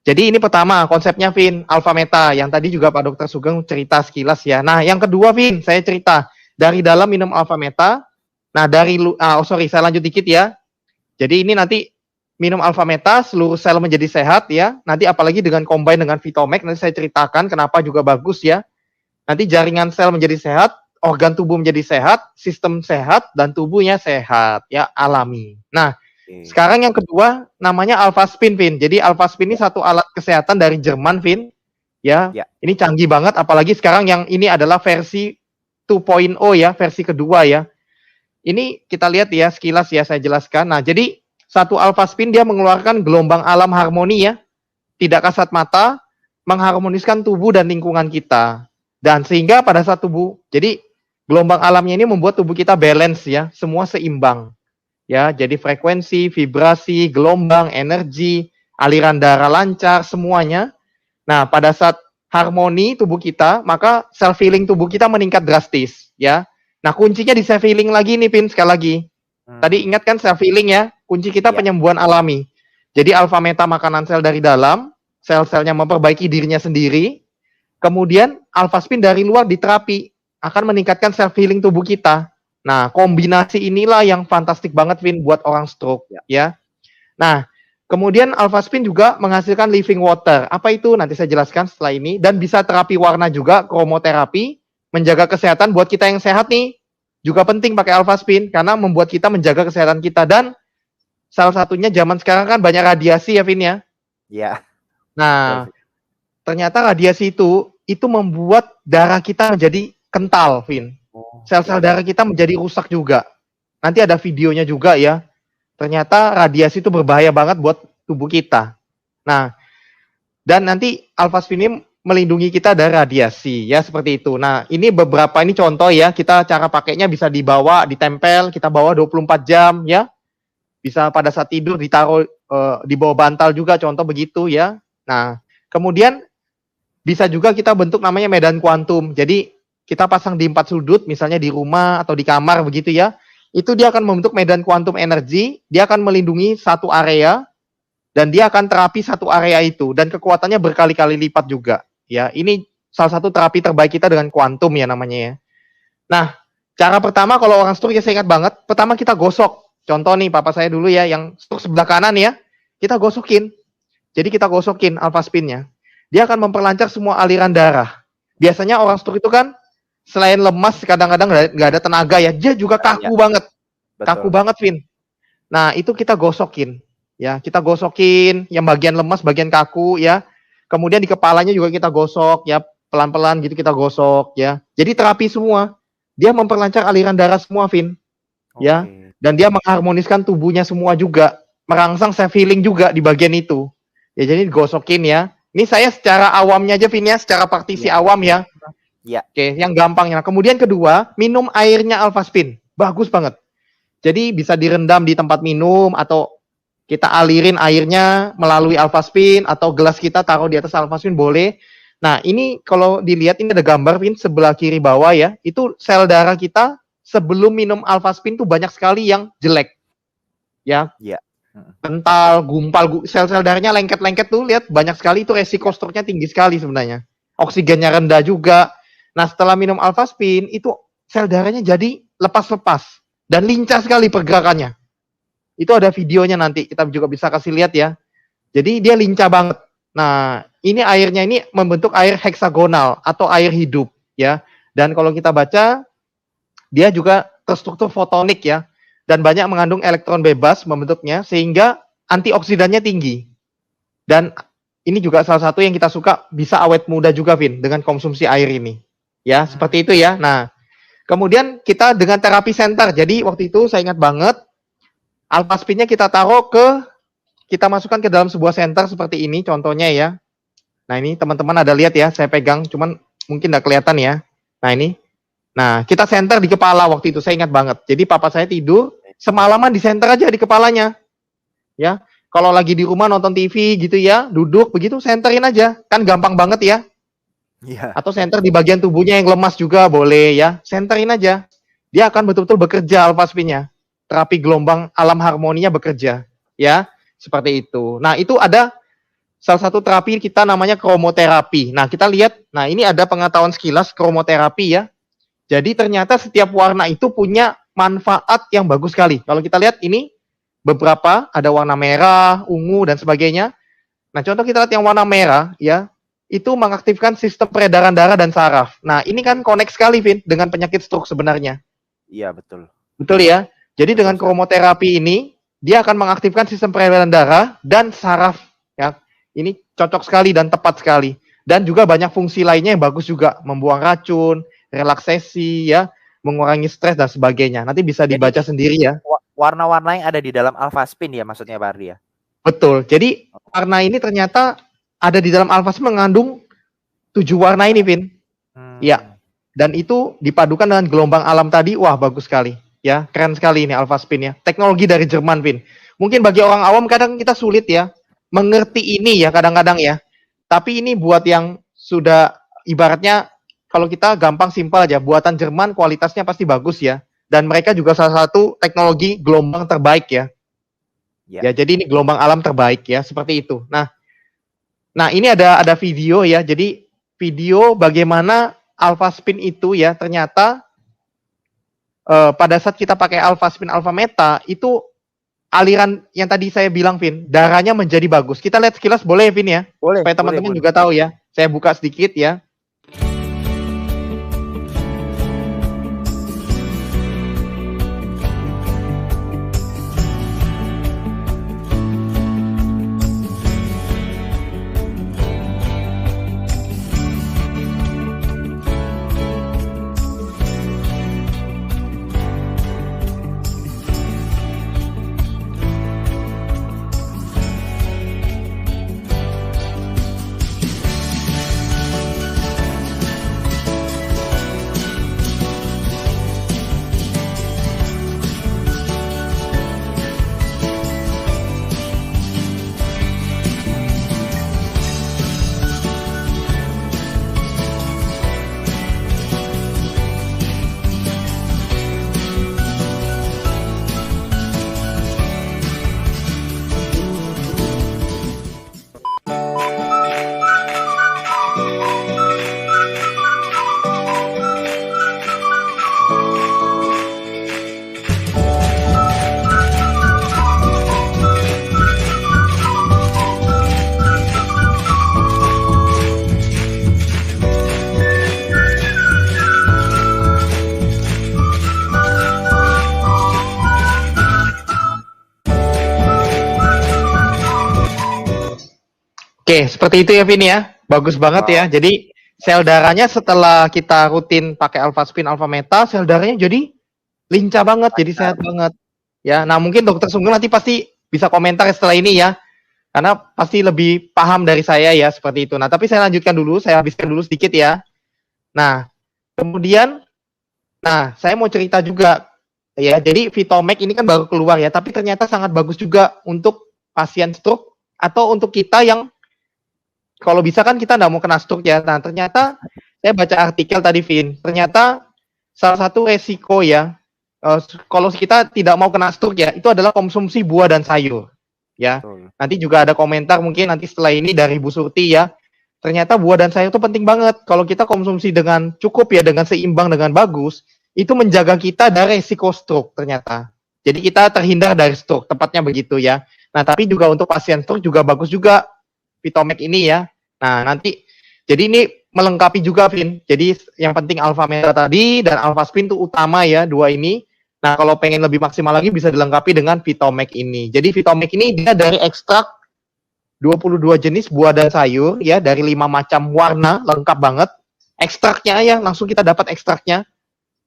jadi ini pertama konsepnya, Vin, alfa meta, yang tadi juga Pak Dokter Sugeng cerita sekilas ya. Nah, yang kedua, Vin, saya cerita dari dalam minum alfa meta. Nah, saya lanjut dikit ya. Jadi ini nanti minum alfa meta, seluruh sel menjadi sehat ya. Nanti apalagi dengan combine dengan Vitomax, nanti saya ceritakan kenapa juga bagus ya. Nanti jaringan sel menjadi sehat, organ tubuh menjadi sehat, sistem sehat, dan tubuhnya sehat ya, alami. Nah, sekarang yang kedua namanya Alpha Spin, Vin. Jadi Alpha Spin ini satu alat kesehatan dari Jerman, Vin. Ya. Ini canggih banget, apalagi sekarang yang ini adalah versi 2.0 ya, versi kedua ya. Ini kita lihat ya, sekilas ya saya jelaskan. Nah, jadi satu alpha spin dia mengeluarkan gelombang alam harmoni ya, tidak kasat mata, mengharmoniskan tubuh dan lingkungan kita. Dan sehingga pada saat tubuh, jadi gelombang alamnya ini membuat tubuh kita balance ya, semua seimbang. Ya, jadi frekuensi, vibrasi, gelombang, energi, aliran darah lancar, semuanya. Nah, pada saat harmoni tubuh kita, maka self healing tubuh kita meningkat drastis ya. Nah, kuncinya di self healing lagi nih, Pin, sekali lagi. Tadi ingat kan self healing ya, kunci kita penyembuhan alami. Jadi alfa meta makanan sel dari dalam, sel-selnya memperbaiki dirinya sendiri. Kemudian alpha spin dari luar diterapi, akan meningkatkan self healing tubuh kita. Nah, kombinasi inilah yang fantastik banget, Vin, buat orang stroke ya. Nah, kemudian alpha spin juga menghasilkan living water. Apa itu? Nanti saya jelaskan setelah ini. Dan bisa terapi warna juga, kromoterapi, menjaga kesehatan buat kita yang sehat nih. Juga penting pakai alpha spin karena membuat kita menjaga kesehatan kita. Dan salah satunya zaman sekarang kan banyak radiasi ya, Vin ya. Iya. Nah, ternyata radiasi itu membuat darah kita menjadi kental, Vin. Sel-sel darah kita menjadi rusak juga. Nanti ada videonya juga ya. Ternyata radiasi itu berbahaya banget buat tubuh kita. Nah, dan nanti alpha spin ini melindungi kita dari radiasi ya, seperti itu. Nah, ini beberapa ini contoh ya, kita cara pakainya bisa dibawa, ditempel, kita bawa 24 jam ya. Bisa pada saat tidur ditaruh di bawah bantal juga, contoh begitu ya. Nah, kemudian bisa juga kita bentuk namanya medan kuantum. Jadi kita pasang di 4 sudut, misalnya di rumah atau di kamar begitu ya. Itu dia akan membentuk medan kuantum energi, dia akan melindungi satu area dan dia akan terapi satu area itu dan kekuatannya berkali-kali lipat juga. Ya, ini salah satu terapi terbaik kita dengan kuantum ya namanya ya. Nah, cara pertama kalau orang stroke ya saya ingat banget, pertama kita gosok. Contoh nih, papa saya dulu ya yang stroke sebelah kanan ya, kita gosokin. Jadi kita gosokin alpha spinnya. Dia akan memperlancar semua aliran darah. Biasanya orang stroke itu kan selain lemas kadang-kadang nggak ada tenaga ya, dia juga kaku banget. Betul. Kaku banget, Vin. Nah, itu kita gosokin. Ya, kita gosokin yang bagian lemas, bagian kaku ya. Kemudian di kepalanya juga kita gosok ya, pelan-pelan gitu kita gosok ya. Jadi terapi semua. Dia memperlancar aliran darah semua, Vin. Ya. Dan dia mengharmoniskan tubuhnya semua juga, merangsang self healing juga di bagian itu. Ya, jadi digosokin ya. Ini saya secara awamnya aja, Vin ya, secara praktisi awam ya. Ya. Oke, yang gampangnya. Nah, kemudian kedua, minum airnya alpha spin. Bagus banget. Jadi bisa direndam di tempat minum atau kita alirin airnya melalui alpha spin atau gelas kita taruh di atas alpha spin boleh. Nah, ini kalau dilihat ini ada gambar, Vin, sebelah kiri bawah ya. Itu sel darah kita sebelum minum alpha spin tuh banyak sekali yang jelek. Ya. kental, gumpal, sel-sel darahnya lengket-lengket tuh, lihat banyak sekali, itu resiko stroke-nya tinggi sekali sebenarnya. Oksigennya rendah juga. Nah, setelah minum Alphaspin, itu sel darahnya jadi lepas-lepas dan lincah sekali pergerakannya. Itu ada videonya nanti, kita juga bisa kasih lihat ya. Jadi dia lincah banget. Nah, ini airnya ini membentuk air heksagonal atau air hidup ya. Dan kalau kita baca, dia juga terstruktur fotonik ya. Dan banyak mengandung elektron bebas membentuknya, sehingga antioksidannya tinggi. Dan ini juga salah satu yang kita suka, bisa awet muda juga, Vin, dengan konsumsi air ini. Ya, seperti itu ya. Nah, kemudian kita dengan terapi center. Jadi waktu itu saya ingat banget, Alphaspin-nya kita taruh kita masukkan ke dalam sebuah center seperti ini, contohnya ya. Nah, ini teman-teman ada lihat ya, saya pegang, cuman mungkin nggak kelihatan ya. Nah, ini. Nah, kita center di kepala waktu itu, saya ingat banget. Jadi papa saya tidur, semalaman di center aja di kepalanya. Ya, kalau lagi di rumah nonton TV gitu ya, duduk begitu, centerin aja. Kan gampang banget ya. Iya. Atau center di bagian tubuhnya yang lemas juga boleh ya. Centerin aja. Dia akan betul-betul bekerja Alphaspin-nya. Terapi gelombang alam harmoninya bekerja. Ya, seperti itu. Nah, itu ada salah satu terapi kita namanya kromoterapi. Nah, kita lihat. Nah, ini ada pengetahuan sekilas kromoterapi ya. Jadi ternyata setiap warna itu punya manfaat yang bagus sekali. Kalau kita lihat ini beberapa, ada warna merah, ungu, dan sebagainya. Nah, contoh kita lihat yang warna merah, ya, itu mengaktifkan sistem peredaran darah dan saraf. Nah, ini kan connect sekali, Vin, dengan penyakit stroke sebenarnya. Iya, betul. Betul ya? Jadi dengan kromoterapi ini, dia akan mengaktifkan sistem peredaran darah dan saraf. Ya, ini cocok sekali dan tepat sekali. Dan juga banyak fungsi lainnya yang bagus juga. Membuang racun, relaksasi, ya, mengurangi stres dan sebagainya. Nanti bisa dibaca sendiri ya. Warna-warna yang ada di dalam Alphaspin ya maksudnya Pak Ardi ya? Betul. Jadi warna ini ternyata ada di dalam Alphaspin mengandung 7 warna ini, Vin. Ya. Dan itu dipadukan dengan gelombang alam tadi, wah bagus sekali. Ya, keren sekali ini Alphaspin ya. Teknologi dari Jerman, Vin. Mungkin bagi orang awam kadang kita sulit ya mengerti ini ya kadang-kadang ya. Tapi ini buat yang sudah ibaratnya kalau kita gampang simpel aja, buatan Jerman kualitasnya pasti bagus ya. Dan mereka juga salah satu teknologi gelombang terbaik ya. Ya, jadi ini gelombang alam terbaik ya, seperti itu. Nah ini ada video ya. Jadi video bagaimana Alphaspin itu ya, ternyata pada saat kita pakai Alphaspin Alpha Meta itu aliran yang tadi saya bilang, Vin, darahnya menjadi bagus. Kita lihat sekilas boleh, Vin ya? Boleh. Supaya teman-teman juga tahu ya. Saya buka sedikit ya. Oke, seperti itu ya, Vin ya. Bagus banget ya. Jadi sel darahnya setelah kita rutin pakai Alphaspin Alpha Meta, sel darahnya jadi lincah banget, jadi sehat banget. Ya, nah mungkin Dokter Sugeng nanti pasti bisa komentar setelah ini ya. Karena pasti lebih paham dari saya ya, seperti itu. Nah, tapi saya lanjutkan dulu, saya habiskan dulu sedikit ya. Nah, kemudian saya mau cerita juga ya. Jadi Vitomec ini kan baru keluar ya, tapi ternyata sangat bagus juga untuk pasien stroke atau untuk kita yang kalau bisa kan kita nggak mau kena stroke ya. Nah, ternyata saya baca artikel tadi, Vin. Ternyata salah satu resiko ya, kalau kita tidak mau kena stroke ya, itu adalah konsumsi buah dan sayur. ya. Betul. Nanti juga ada komentar mungkin nanti setelah ini dari Bu Surti ya. Ternyata buah dan sayur itu penting banget. Kalau kita konsumsi dengan cukup ya, dengan seimbang, dengan bagus, itu menjaga kita dari risiko stroke ternyata. Jadi kita terhindar dari stroke, tepatnya begitu ya. Nah, tapi juga untuk pasien stroke juga bagus juga Vitomek ini ya. Nah, nanti jadi ini melengkapi juga, Vin. Jadi yang penting alpha meta tadi dan alpha spin itu utama ya, dua ini. Nah, kalau pengen lebih maksimal lagi bisa dilengkapi dengan Vitomek ini. Jadi Vitomek ini dia dari ekstrak 22 jenis buah dan sayur ya, dari 5 macam warna, lengkap banget. Ekstraknya ya, langsung kita dapat ekstraknya.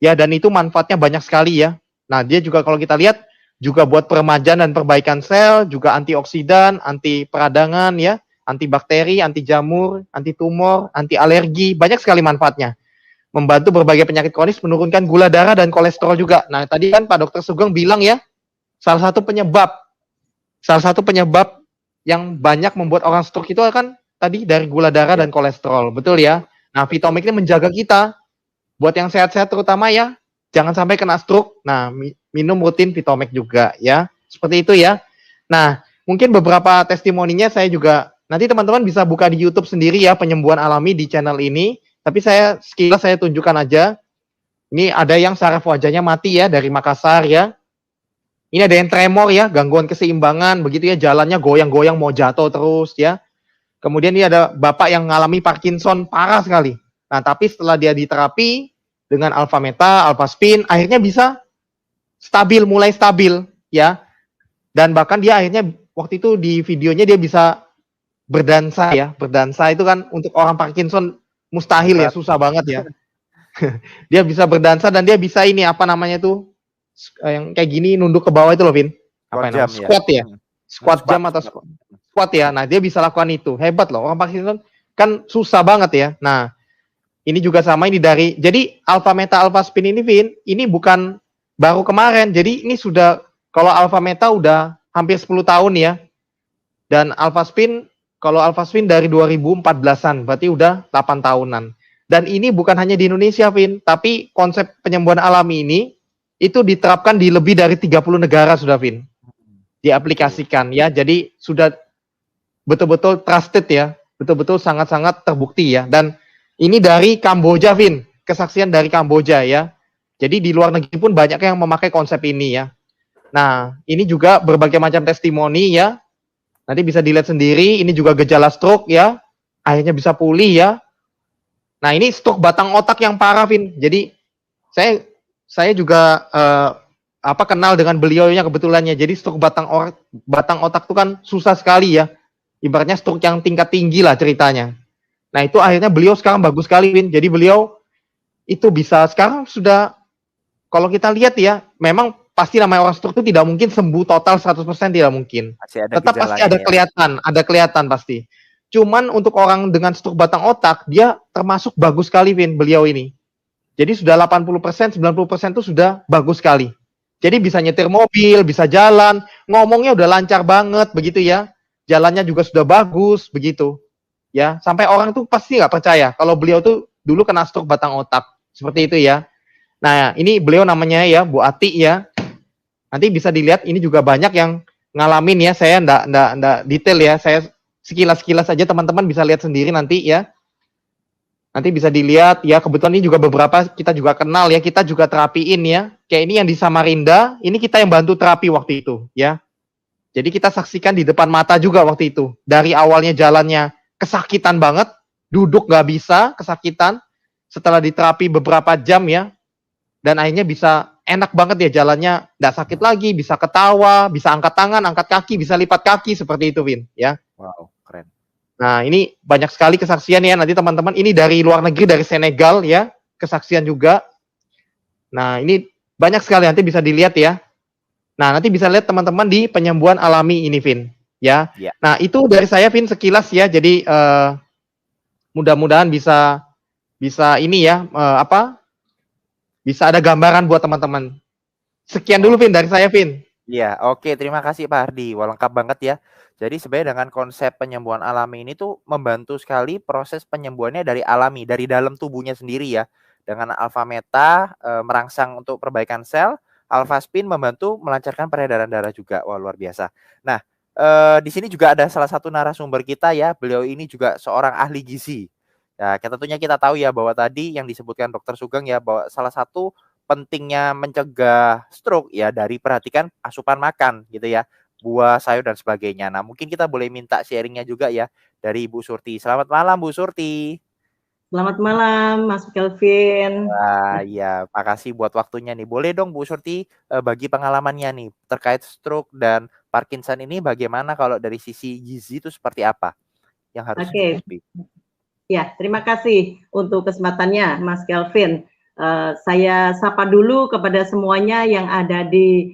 Ya, dan itu manfaatnya banyak sekali ya. Nah, dia juga kalau kita lihat juga buat peremajaan dan perbaikan sel, juga antioksidan, anti peradangan ya, anti bakteri, anti jamur, anti tumor, anti alergi, banyak sekali manfaatnya. Membantu berbagai penyakit kronis, menurunkan gula darah dan kolesterol juga. Nah, tadi kan Pak Dokter Sugeng bilang ya, salah satu penyebab yang banyak membuat orang stroke itu kan tadi dari gula darah dan kolesterol, betul ya? Nah, Vitomek ini menjaga kita. Buat yang sehat-sehat terutama ya, jangan sampai kena stroke. Nah, minum rutin Vitomek juga ya. Seperti itu ya. Nah, mungkin beberapa testimoninya saya juga nanti teman-teman bisa buka di YouTube sendiri ya, penyembuhan alami di channel ini. Tapi sekilas saya tunjukkan aja. Ini ada yang saraf wajahnya mati ya, dari Makassar ya. Ini ada yang tremor ya, gangguan keseimbangan, begitu ya, jalannya goyang-goyang mau jatuh terus ya. Kemudian ini ada bapak yang mengalami Parkinson parah sekali. Nah, tapi setelah dia diterapi dengan alpha meta, alpha spin, akhirnya bisa mulai stabil ya. Dan bahkan dia akhirnya waktu itu di videonya dia bisa berdansa ya. Berdansa itu kan untuk orang Parkinson mustahil ya, susah banget ya. Dia bisa berdansa dan dia bisa ini apa namanya tuh yang kayak gini nunduk ke bawah itu loh, Vin. Apa namanya? Squat ya. Squat jam atau squat ya. Nah, dia bisa lakukan itu. Hebat loh. Orang Parkinson kan susah banget ya. Nah, ini juga sama ini dari jadi alpha meta alpha spin ini, Vin, ini bukan baru kemarin. Jadi ini sudah kalau alpha meta udah hampir 10 tahun ya. Dan alpha spin kalau alpha spin dari 2014-an, berarti udah 8 tahunan. Dan ini bukan hanya di Indonesia, Vin, tapi konsep penyembuhan alami ini itu diterapkan di lebih dari 30 negara sudah, Vin. Diaplikasikan ya. Jadi sudah betul-betul trusted ya. Betul-betul sangat-sangat terbukti ya. Dan ini dari Kamboja, Vin. Kesaksian dari Kamboja ya. Jadi di luar negeri pun banyak yang memakai konsep ini ya. Nah, ini juga berbagai macam testimoni ya. Nanti bisa dilihat sendiri. Ini juga gejala stroke ya. Akhirnya bisa pulih ya. Nah, ini stroke batang otak yang parah, Vin. Jadi saya juga kenal dengan beliaunya kebetulannya. Jadi stroke batang otak itu kan susah sekali ya. Ibaratnya stroke yang tingkat tinggi lah ceritanya. Nah, itu akhirnya beliau sekarang bagus sekali, Win. Jadi beliau itu bisa sekarang sudah kalau kita lihat ya, memang pasti namanya orang stroke itu tidak mungkin sembuh total 100% tidak mungkin. Tetap pasti ada kelihatan pasti. Cuman untuk orang dengan stroke batang otak, dia termasuk bagus sekali, Vin, beliau ini. Jadi sudah 80%, 90% itu sudah bagus sekali. Jadi bisa nyetir mobil, bisa jalan, ngomongnya udah lancar banget, begitu ya. Jalannya juga sudah bagus, begitu. Ya, sampai orang tuh pasti nggak percaya kalau beliau tuh dulu kena stroke batang otak. Seperti itu ya. Nah, ini beliau namanya ya, Bu Ati ya. Nanti bisa dilihat, ini juga banyak yang ngalamin ya. Saya nggak detail ya. Saya sekilas-sekilas aja, teman-teman bisa lihat sendiri nanti ya. Nanti bisa dilihat ya, kebetulan ini juga beberapa kita juga kenal ya, kita juga terapiin ya. Kayak ini yang di Samarinda, ini kita yang bantu terapi waktu itu ya. Jadi kita saksikan di depan mata juga waktu itu. Dari awalnya jalannya kesakitan banget, duduk nggak bisa, kesakitan. Setelah diterapi beberapa jam ya, dan akhirnya bisa enak banget ya jalannya, nggak sakit lagi, bisa ketawa, bisa angkat tangan, angkat kaki, bisa lipat kaki, seperti itu, Vin ya. Wow, keren. Nah, ini banyak sekali kesaksian ya, nanti teman-teman, ini dari luar negeri, dari Senegal ya, kesaksian juga. Nah, ini banyak sekali, nanti bisa dilihat ya. Nah, nanti bisa lihat teman-teman di penyembuhan alami ini, Vin. Ya. Nah, itu dari saya, Vin, sekilas ya. Jadi, mudah-mudahan bisa ini ya, bisa ada gambaran buat teman-teman. Sekian dulu, Vin, dari saya, Vin. Iya, oke. Terima kasih, Pak Hardi. Wah, lengkap banget ya. Jadi sebenarnya dengan konsep penyembuhan alami ini tuh membantu sekali proses penyembuhannya dari alami, dari dalam tubuhnya sendiri ya. Dengan alpha meta merangsang untuk perbaikan sel, alpha spin membantu melancarkan peredaran darah juga. Wah, luar biasa. Nah, di sini juga ada salah satu narasumber kita ya. Beliau ini juga seorang ahli gizi. Ya, tentunya kita tahu ya bahwa tadi yang disebutkan Dokter Sugeng ya bahwa salah satu pentingnya mencegah stroke ya dari perhatikan asupan makan gitu ya, buah, sayur dan sebagainya. Nah, mungkin kita boleh minta sharingnya juga ya dari Ibu Surti. Selamat malam Bu Surti. Selamat malam Mas Kelvin. Wah, iya, makasih buat waktunya nih. Boleh dong Bu Surti bagi pengalamannya nih terkait stroke dan Parkinson ini bagaimana kalau dari sisi gizi itu seperti apa yang harus dicukupi? Ya, terima kasih untuk kesempatannya Mas Kelvin. Saya sapa dulu kepada semuanya yang ada di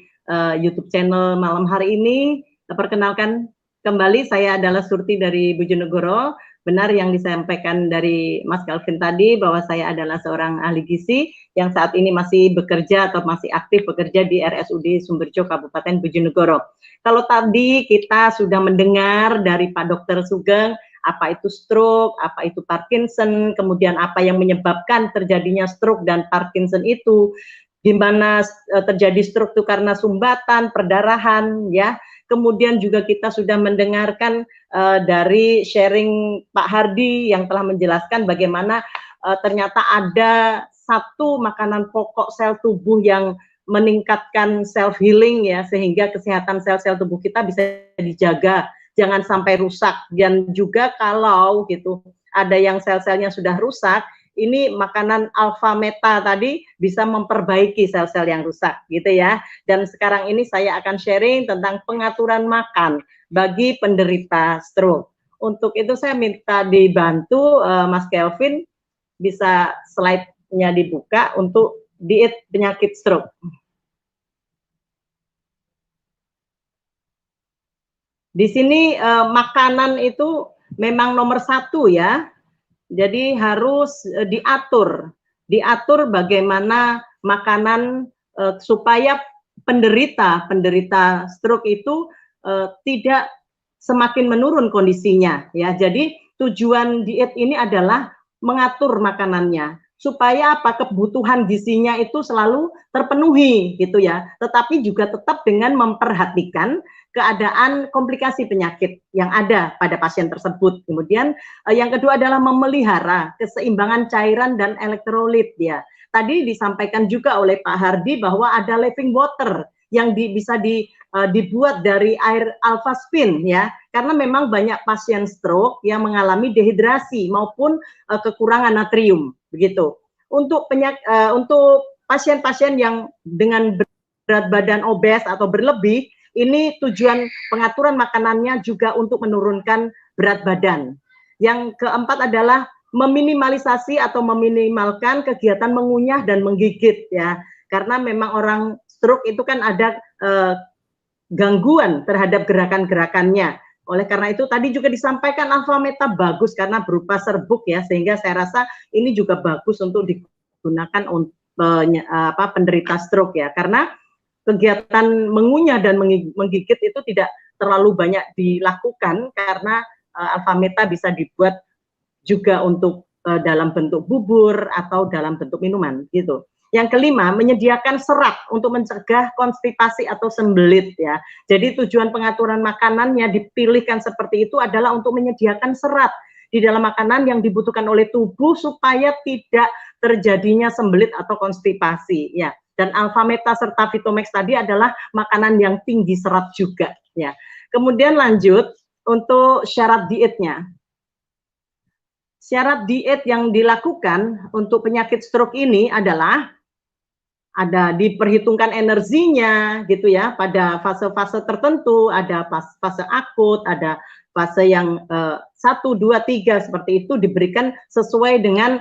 YouTube channel malam hari ini. Perkenalkan kembali, saya adalah Surti dari Bojonegoro. Benar yang disampaikan dari Mas Kelvin tadi bahwa saya adalah seorang ahli gizi yang saat ini masih bekerja atau masih aktif bekerja di RSUD Sumberjo Kabupaten Bojonegoro. Kalau tadi kita sudah mendengar dari Pak Dr. Sugeng apa itu stroke, apa itu Parkinson, kemudian apa yang menyebabkan terjadinya stroke dan Parkinson itu, di mana terjadi stroke itu karena sumbatan, perdarahan, ya. Kemudian juga kita sudah mendengarkan dari sharing Pak Hardi yang telah menjelaskan bagaimana ternyata ada satu makanan pokok sel tubuh yang meningkatkan self healing ya, sehingga kesehatan sel-sel tubuh kita bisa dijaga, jangan sampai rusak. Dan juga kalau gitu ada yang sel-selnya sudah rusak, ini makanan alfa meta tadi bisa memperbaiki sel-sel yang rusak gitu ya. Dan sekarang ini saya akan sharing tentang pengaturan makan bagi penderita stroke. Untuk itu saya minta dibantu Mas Kelvin, bisa slide-nya dibuka untuk diet penyakit stroke. Di sini makanan itu memang nomor satu ya. Jadi harus diatur bagaimana makanan supaya penderita stroke itu tidak semakin menurun kondisinya ya. Jadi tujuan diet ini adalah mengatur makanannya supaya apa, kebutuhan gizinya itu selalu terpenuhi gitu ya. Tetapi juga tetap dengan memperhatikan keadaan komplikasi penyakit yang ada pada pasien tersebut. Kemudian yang kedua adalah memelihara keseimbangan cairan dan elektrolit ya. Tadi disampaikan juga oleh Pak Hardi bahwa ada living water yang bisa dibuat dari air alpha spin ya, karena memang banyak pasien stroke yang mengalami dehidrasi maupun kekurangan natrium begitu. Untuk pasien-pasien yang dengan berat badan obes atau berlebih, ini tujuan pengaturan makanannya juga untuk menurunkan berat badan. Yang keempat adalah meminimalisasi atau meminimalkan kegiatan mengunyah dan menggigit ya, karena memang orang stroke itu kan ada gangguan terhadap gerakan-gerakannya. Oleh karena itu tadi juga disampaikan alfa meta bagus karena berupa serbuk ya, sehingga saya rasa ini juga bagus untuk digunakan untuk penderita stroke ya, karena kegiatan mengunyah dan menggigit itu tidak terlalu banyak dilakukan karena alfa meta bisa dibuat juga untuk dalam bentuk bubur atau dalam bentuk minuman gitu. Yang kelima, menyediakan serat untuk mencegah konstipasi atau sembelit ya. Jadi tujuan pengaturan makanannya dipilihkan seperti itu adalah untuk menyediakan serat di dalam makanan yang dibutuhkan oleh tubuh supaya tidak terjadinya sembelit atau konstipasi ya. Dan alfa meta serta Vitomax tadi adalah makanan yang tinggi serat juga ya. Kemudian lanjut untuk syarat dietnya. Syarat diet yang dilakukan untuk penyakit stroke ini adalah ada diperhitungkan energinya gitu ya, pada fase-fase tertentu, ada fase akut, ada fase yang 1, 2, 3 seperti itu diberikan sesuai dengan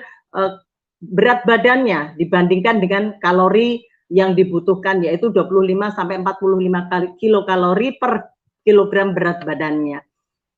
berat badannya dibandingkan dengan kalori yang dibutuhkan, yaitu 25 sampai 45 kilokalori per kilogram berat badannya.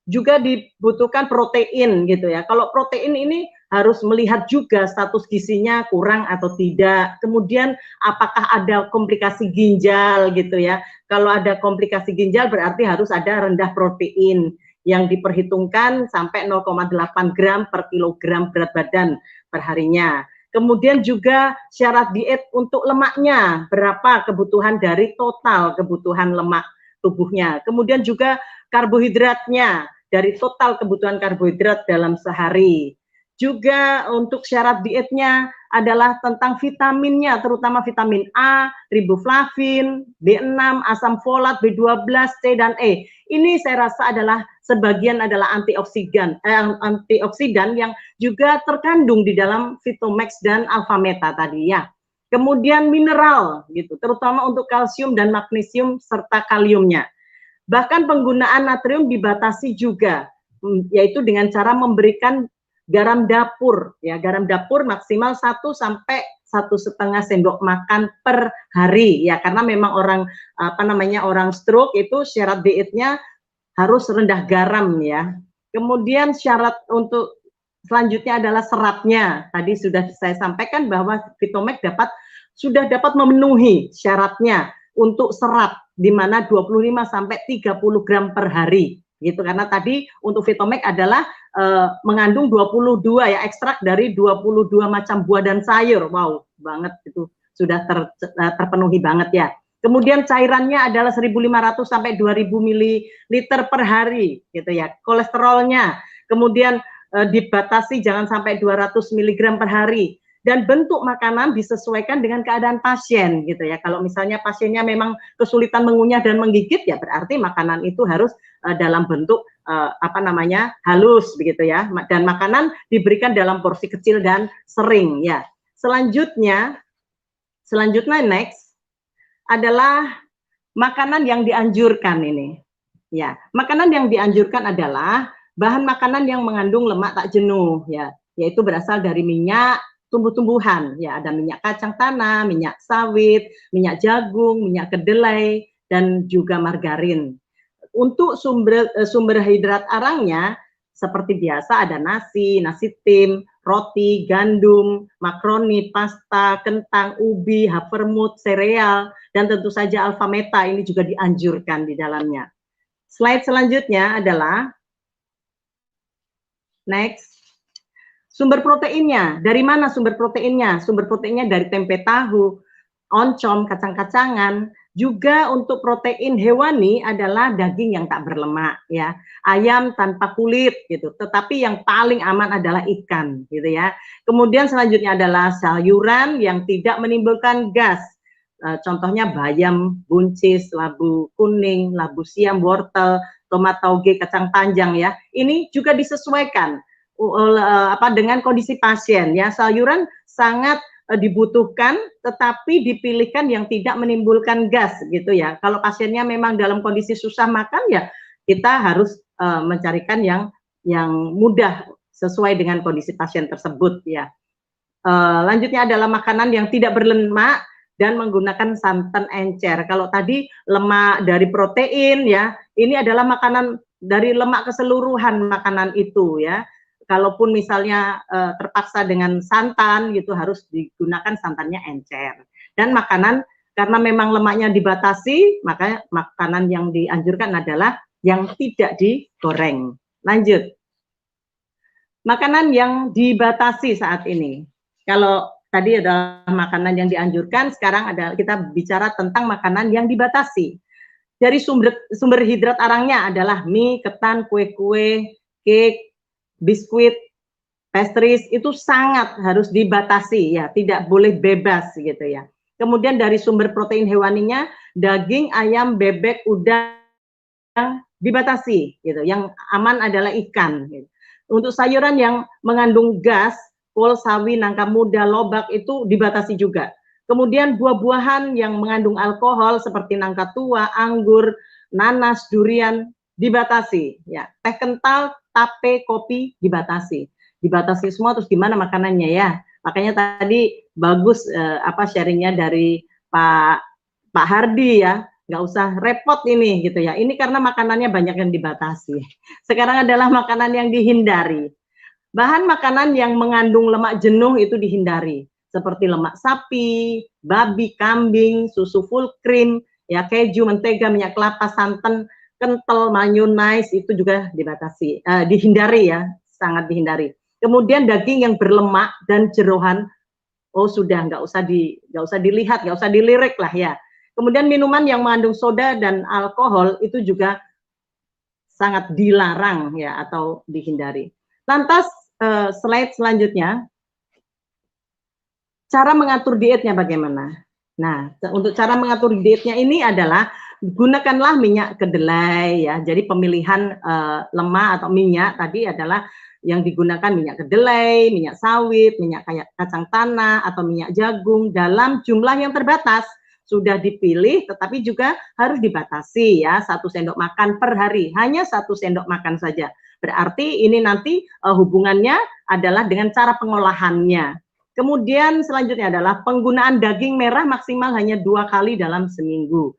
Juga dibutuhkan protein gitu ya. Kalau protein ini harus melihat juga status gizinya kurang atau tidak. Kemudian apakah ada komplikasi ginjal gitu ya. Kalau ada komplikasi ginjal berarti harus ada rendah protein yang diperhitungkan sampai 0,8 gram per kilogram berat badan per harinya. Kemudian juga syarat diet untuk lemaknya, berapa kebutuhan dari total kebutuhan lemak tubuhnya. Kemudian juga karbohidratnya, dari total kebutuhan karbohidrat dalam sehari. Juga untuk syarat dietnya adalah tentang vitaminnya, terutama vitamin A, riboflavin, B6, asam folat, B12, C, dan E. Ini saya rasa adalah sebagian adalah antioksidan yang juga terkandung di dalam Vitomax dan Alfameta tadi ya. Kemudian mineral gitu, terutama untuk kalsium dan magnesium serta kaliumnya. Bahkan penggunaan natrium dibatasi juga, yaitu dengan cara memberikan garam dapur ya, garam dapur maksimal 1 sampai 1,5 sendok makan per hari ya, karena memang orang stroke itu syarat dietnya harus rendah garam ya. Kemudian syarat untuk selanjutnya adalah seratnya. Tadi sudah saya sampaikan bahwa Vitomax sudah dapat memenuhi syaratnya untuk serat di mana 25 sampai 30 gram per hari gitu, karena tadi untuk Vitomax adalah mengandung 22 ya, ekstrak dari 22 macam buah dan sayur. Wow, banget itu sudah terpenuhi banget ya. Kemudian cairannya adalah 1.500 sampai 2.000 ml per hari gitu ya. Kolesterolnya kemudian dibatasi jangan sampai 200 mg per hari. Dan bentuk makanan disesuaikan dengan keadaan pasien gitu ya. Kalau misalnya pasiennya memang kesulitan mengunyah dan menggigit ya berarti makanan itu harus dalam bentuk halus begitu ya. Dan makanan diberikan dalam porsi kecil dan sering ya. Selanjutnya next adalah makanan yang dianjurkan ini. Ya, makanan yang dianjurkan adalah bahan makanan yang mengandung lemak tak jenuh ya, yaitu berasal dari minyak tumbuh-tumbuhan ya, ada minyak kacang tanah, minyak sawit, minyak jagung, minyak kedelai, dan juga margarin. Untuk sumber hidrat arangnya seperti biasa ada nasi tim, roti, gandum, makaroni, pasta, kentang, ubi, havermut, sereal, dan tentu saja Alfameta ini juga dianjurkan di dalamnya. Slide selanjutnya adalah next. Sumber proteinnya, dari mana sumber proteinnya? Sumber proteinnya dari tempe tahu, oncom, kacang-kacangan. Juga untuk protein hewani adalah daging yang tak berlemak ya, ayam tanpa kulit gitu. Tetapi yang paling aman adalah ikan gitu ya. Kemudian selanjutnya adalah sayuran yang tidak menimbulkan gas. Contohnya bayam, buncis, labu kuning, labu siam, wortel, tomat tauge, kacang panjang ya. Ini juga disesuaikan dengan kondisi pasien ya. Sayuran sangat dibutuhkan tetapi dipilihkan yang tidak menimbulkan gas gitu ya. Kalau pasiennya memang dalam kondisi susah makan ya kita harus mencarikan yang mudah sesuai dengan kondisi pasien tersebut ya. Lanjutnya adalah makanan yang tidak berlemak dan menggunakan santan encer. Kalau tadi lemak dari protein ya, ini adalah makanan dari lemak keseluruhan makanan itu ya. Kalaupun misalnya terpaksa dengan santan gitu harus digunakan santannya encer. Dan makanan karena memang lemaknya dibatasi, maka makanan yang dianjurkan adalah yang tidak digoreng. Lanjut. Makanan yang dibatasi saat ini. Kalau tadi adalah makanan yang dianjurkan, sekarang kita bicara tentang makanan yang dibatasi. Dari sumber hidrat arangnya adalah mie, ketan, kue-kue, cake, biskuit, pastries itu sangat harus dibatasi ya, tidak boleh bebas gitu ya. Kemudian dari sumber protein hewaninya daging, ayam, bebek, udang dibatasi gitu. Yang aman adalah ikan gitu. Untuk sayuran yang mengandung gas, kol, sawi, nangka muda, lobak itu dibatasi juga. Kemudian buah-buahan yang mengandung alkohol seperti nangka tua, anggur, nanas, durian dibatasi ya. Teh kental, tape, kopi dibatasi semua. Terus gimana makanannya ya? Makanya tadi bagus sharingnya dari Pak Hardi ya, nggak usah repot ini gitu ya. Ini karena makanannya banyak yang dibatasi. Sekarang adalah makanan yang dihindari. Bahan makanan yang mengandung lemak jenuh itu dihindari, seperti lemak sapi, babi, kambing, susu full cream, ya keju, mentega, minyak kelapa, santan kental, mayonnaise itu juga dibatasi, dihindari ya, sangat dihindari. Kemudian daging yang berlemak dan jeroan, oh sudah nggak usah dilihat, nggak usah dilirik lah ya. Kemudian minuman yang mengandung soda dan alkohol itu juga sangat dilarang ya atau dihindari. Lantas slide selanjutnya, cara mengatur dietnya bagaimana? Nah, untuk cara mengatur dietnya ini adalah gunakanlah minyak kedelai ya. Jadi pemilihan lemak atau minyak tadi adalah yang digunakan minyak kedelai, minyak sawit, minyak kayak kacang tanah atau minyak jagung dalam jumlah yang terbatas. Sudah dipilih tetapi juga harus dibatasi ya, 1 sendok makan per hari, hanya 1 sendok makan saja. Berarti ini nanti hubungannya adalah dengan cara pengolahannya. Kemudian selanjutnya adalah penggunaan daging merah maksimal hanya 2 kali dalam seminggu.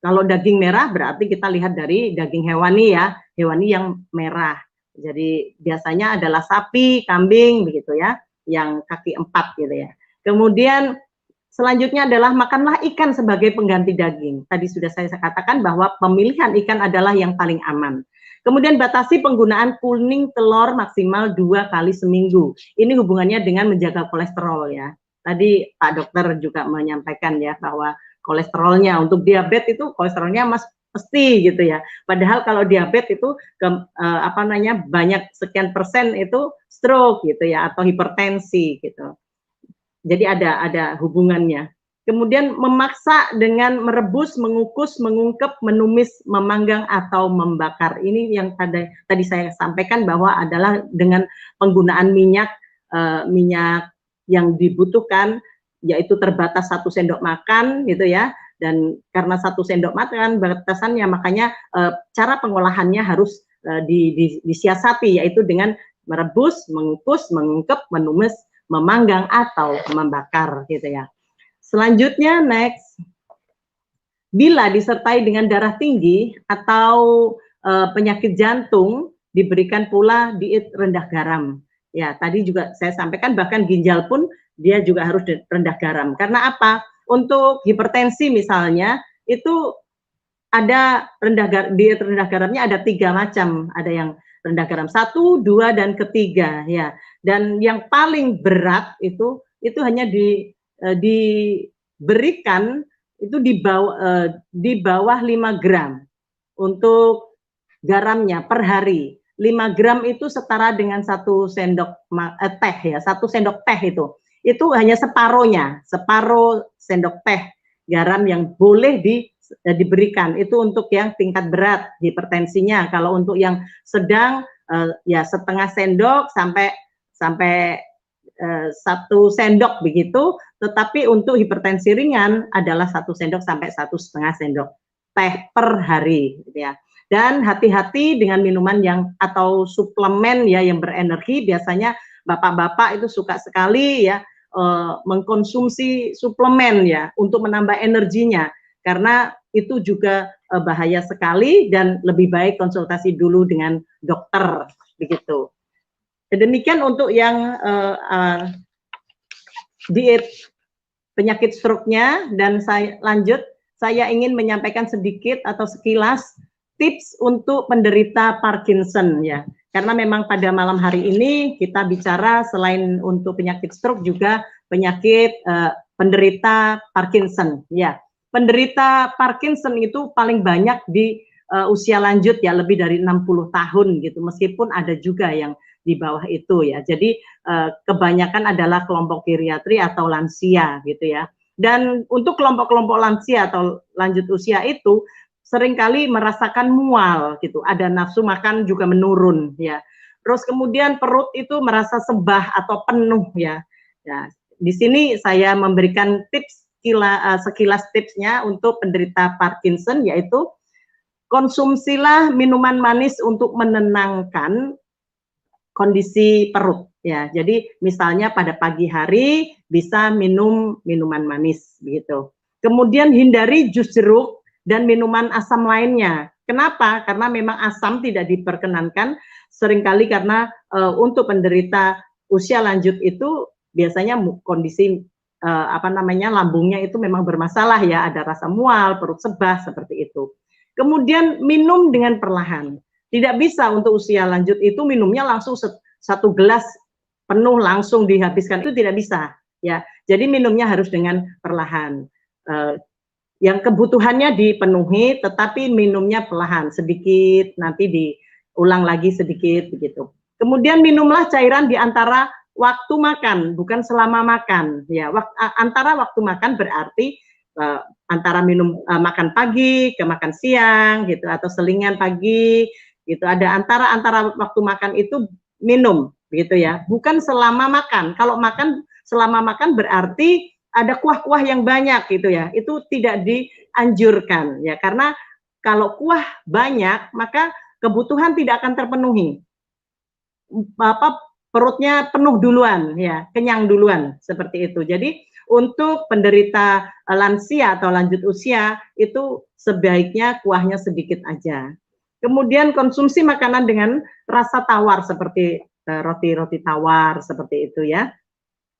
Kalau daging merah berarti kita lihat dari daging hewani ya, hewani yang merah. Jadi biasanya adalah sapi, kambing begitu ya, yang kaki 4 gitu ya. Kemudian selanjutnya adalah makanlah ikan sebagai pengganti daging. Tadi sudah saya katakan bahwa pemilihan ikan adalah yang paling aman. Kemudian batasi penggunaan kuning telur maksimal 2 kali seminggu. Ini hubungannya dengan menjaga kolesterol ya. Tadi Pak Dokter juga menyampaikan ya bahwa kolesterolnya untuk diabetes itu kolesterolnya mesti gitu ya. Padahal kalau diabetes itu banyak sekian persen itu stroke gitu ya atau hipertensi gitu. Jadi ada hubungannya. Kemudian memaksa dengan merebus, mengukus, mengungkep, menumis, memanggang atau membakar. Ini yang tadi saya sampaikan bahwa adalah dengan penggunaan minyak yang dibutuhkan yaitu terbatas 1 sendok makan gitu ya. Dan karena 1 sendok makan batasannya makanya cara pengolahannya harus disiasati yaitu dengan merebus, mengukus, mengungkep, menumis, memanggang atau membakar gitu ya. Selanjutnya next, bila disertai dengan darah tinggi atau penyakit jantung diberikan pula diet rendah garam. Ya tadi juga saya sampaikan bahkan ginjal pun dia juga harus rendah garam. Karena apa? Untuk hipertensi misalnya itu ada diet rendah garamnya ada 3 macam. Ada yang rendah garam 1, 2, dan ketiga ya. Dan yang paling berat itu hanya diberikan itu di bawah 5 gram untuk garamnya per hari. 5 gram itu setara dengan 1 sendok teh ya, 1 sendok teh itu hanya separohnya, separuh sendok teh garam yang boleh diberikan. Itu untuk yang tingkat berat hipertensinya. Kalau untuk yang sedang ya setengah sendok sampai 1 sendok begitu. Tetapi untuk hipertensi ringan adalah 1 sendok sampai 1,5 sendok teh per hari gitu ya. Dan hati-hati dengan minuman yang atau suplemen ya yang berenergi. Biasanya bapak-bapak itu suka sekali ya mengkonsumsi suplemen ya untuk menambah energinya. Karena itu juga bahaya sekali dan lebih baik konsultasi dulu dengan dokter begitu. Demikian untuk yang diet penyakit stroke-nya dan saya ingin menyampaikan sedikit atau sekilas tips untuk penderita Parkinson ya. Karena memang pada malam hari ini kita bicara selain untuk penyakit stroke juga penyakit penderita Parkinson ya. Penderita Parkinson itu paling banyak di usia lanjut ya, lebih dari 60 tahun gitu, meskipun ada juga yang di bawah itu ya. Jadi kebanyakan adalah kelompok geriatri atau lansia gitu ya. Dan untuk kelompok-kelompok lansia atau lanjut usia itu seringkali merasakan mual gitu, ada nafsu makan juga menurun ya. Terus kemudian perut itu merasa sebah atau penuh ya. Ya, di sini saya memberikan tips sekilas tipsnya untuk penderita Parkinson, yaitu konsumsilah minuman manis untuk menenangkan kondisi perut ya. Jadi misalnya pada pagi hari bisa minum minuman manis begitu. Kemudian hindari jus jeruk dan minuman asam lainnya. Kenapa? Karena memang asam tidak diperkenankan seringkali karena untuk penderita usia lanjut itu biasanya kondisi lambungnya itu memang bermasalah ya, ada rasa mual, perut sebah seperti itu. Kemudian minum dengan perlahan. Tidak bisa untuk usia lanjut itu minumnya langsung 1 gelas penuh langsung dihabiskan, itu tidak bisa ya. Jadi minumnya harus dengan perlahan. yang kebutuhannya dipenuhi, tetapi minumnya perlahan, sedikit, nanti diulang lagi sedikit, begitu. Kemudian minumlah cairan di antara waktu makan, bukan selama makan. Ya, antara waktu makan berarti antara minum makan pagi ke makan siang, gitu, atau selingan pagi, gitu. Ada antara waktu makan itu minum, gitu ya. Bukan selama makan. Kalau makan selama makan berarti ada kuah-kuah yang banyak gitu ya, itu tidak dianjurkan ya, karena kalau kuah banyak maka kebutuhan tidak akan terpenuhi, perutnya penuh duluan ya, kenyang duluan seperti itu. Jadi untuk penderita lansia atau lanjut usia itu sebaiknya kuahnya sedikit aja. Kemudian konsumsi makanan dengan rasa tawar seperti roti-roti tawar seperti itu ya,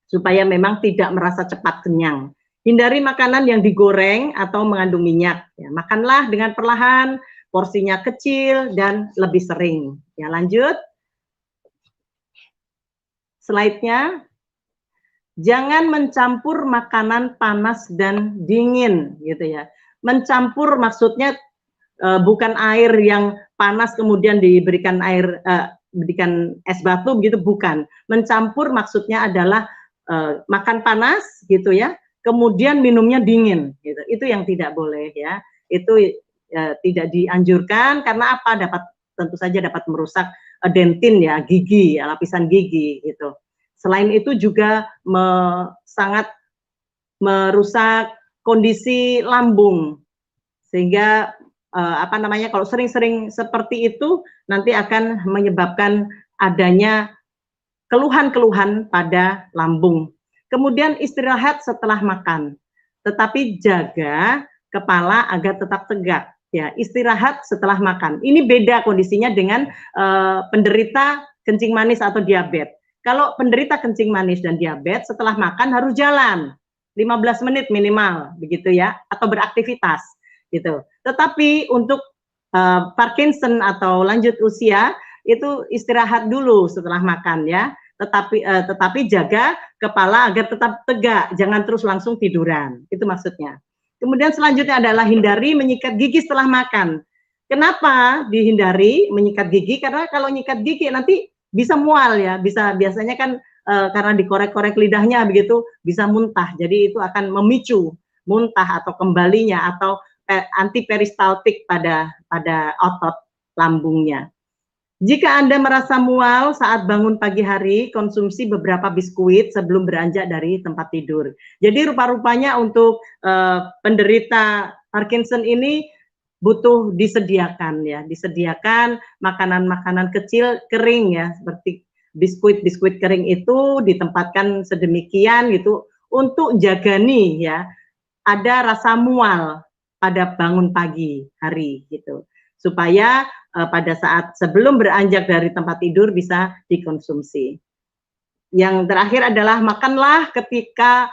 supaya memang tidak merasa cepat kenyang. Hindari makanan yang digoreng atau mengandung minyak. Ya, makanlah dengan perlahan, porsinya kecil dan lebih sering. Ya, lanjut. Slide-nya. Jangan mencampur makanan panas dan dingin, gitu ya. Mencampur maksudnya bukan air yang panas kemudian diberikan diberikan es batu begitu, bukan. Mencampur maksudnya adalah makan panas gitu ya, kemudian minumnya dingin gitu. Itu yang tidak boleh ya. Itu tidak dianjurkan karena apa? Tentu saja dapat merusak dentin ya, gigi ya, lapisan gigi gitu. Selain itu juga sangat merusak kondisi lambung sehingga kalau sering-sering seperti itu nanti akan menyebabkan adanya keluhan-keluhan pada lambung. Kemudian istirahat setelah makan, tetapi jaga kepala agar tetap tegak. Ya, istirahat setelah makan. Ini beda kondisinya dengan penderita kencing manis atau diabetes. Kalau penderita kencing manis dan diabetes setelah makan harus jalan 15 menit minimal, begitu ya, atau beraktivitas, gitu. Tetapi untuk Parkinson atau lanjut usia itu istirahat dulu setelah makan ya, tetapi jaga kepala agar tetap tegak, jangan terus langsung tiduran, itu maksudnya. Kemudian selanjutnya adalah hindari menyikat gigi setelah makan. Kenapa dihindari menyikat gigi? Karena kalau nyikat gigi nanti bisa mual ya, biasanya kan karena dikorek-korek lidahnya begitu bisa muntah, jadi itu akan memicu muntah atau kembalinya atau antiperistaltik pada otot lambungnya. Jika Anda merasa mual saat bangun pagi hari, konsumsi beberapa biskuit sebelum beranjak dari tempat tidur. Jadi rupa-rupanya untuk penderita Parkinson ini butuh disediakan ya, disediakan makanan-makanan kecil kering ya, seperti biskuit-biskuit kering itu ditempatkan sedemikian gitu untuk jaga nih ya, ada rasa mual pada bangun pagi hari gitu, supaya pada saat sebelum beranjak dari tempat tidur bisa dikonsumsi. Yang terakhir adalah makanlah ketika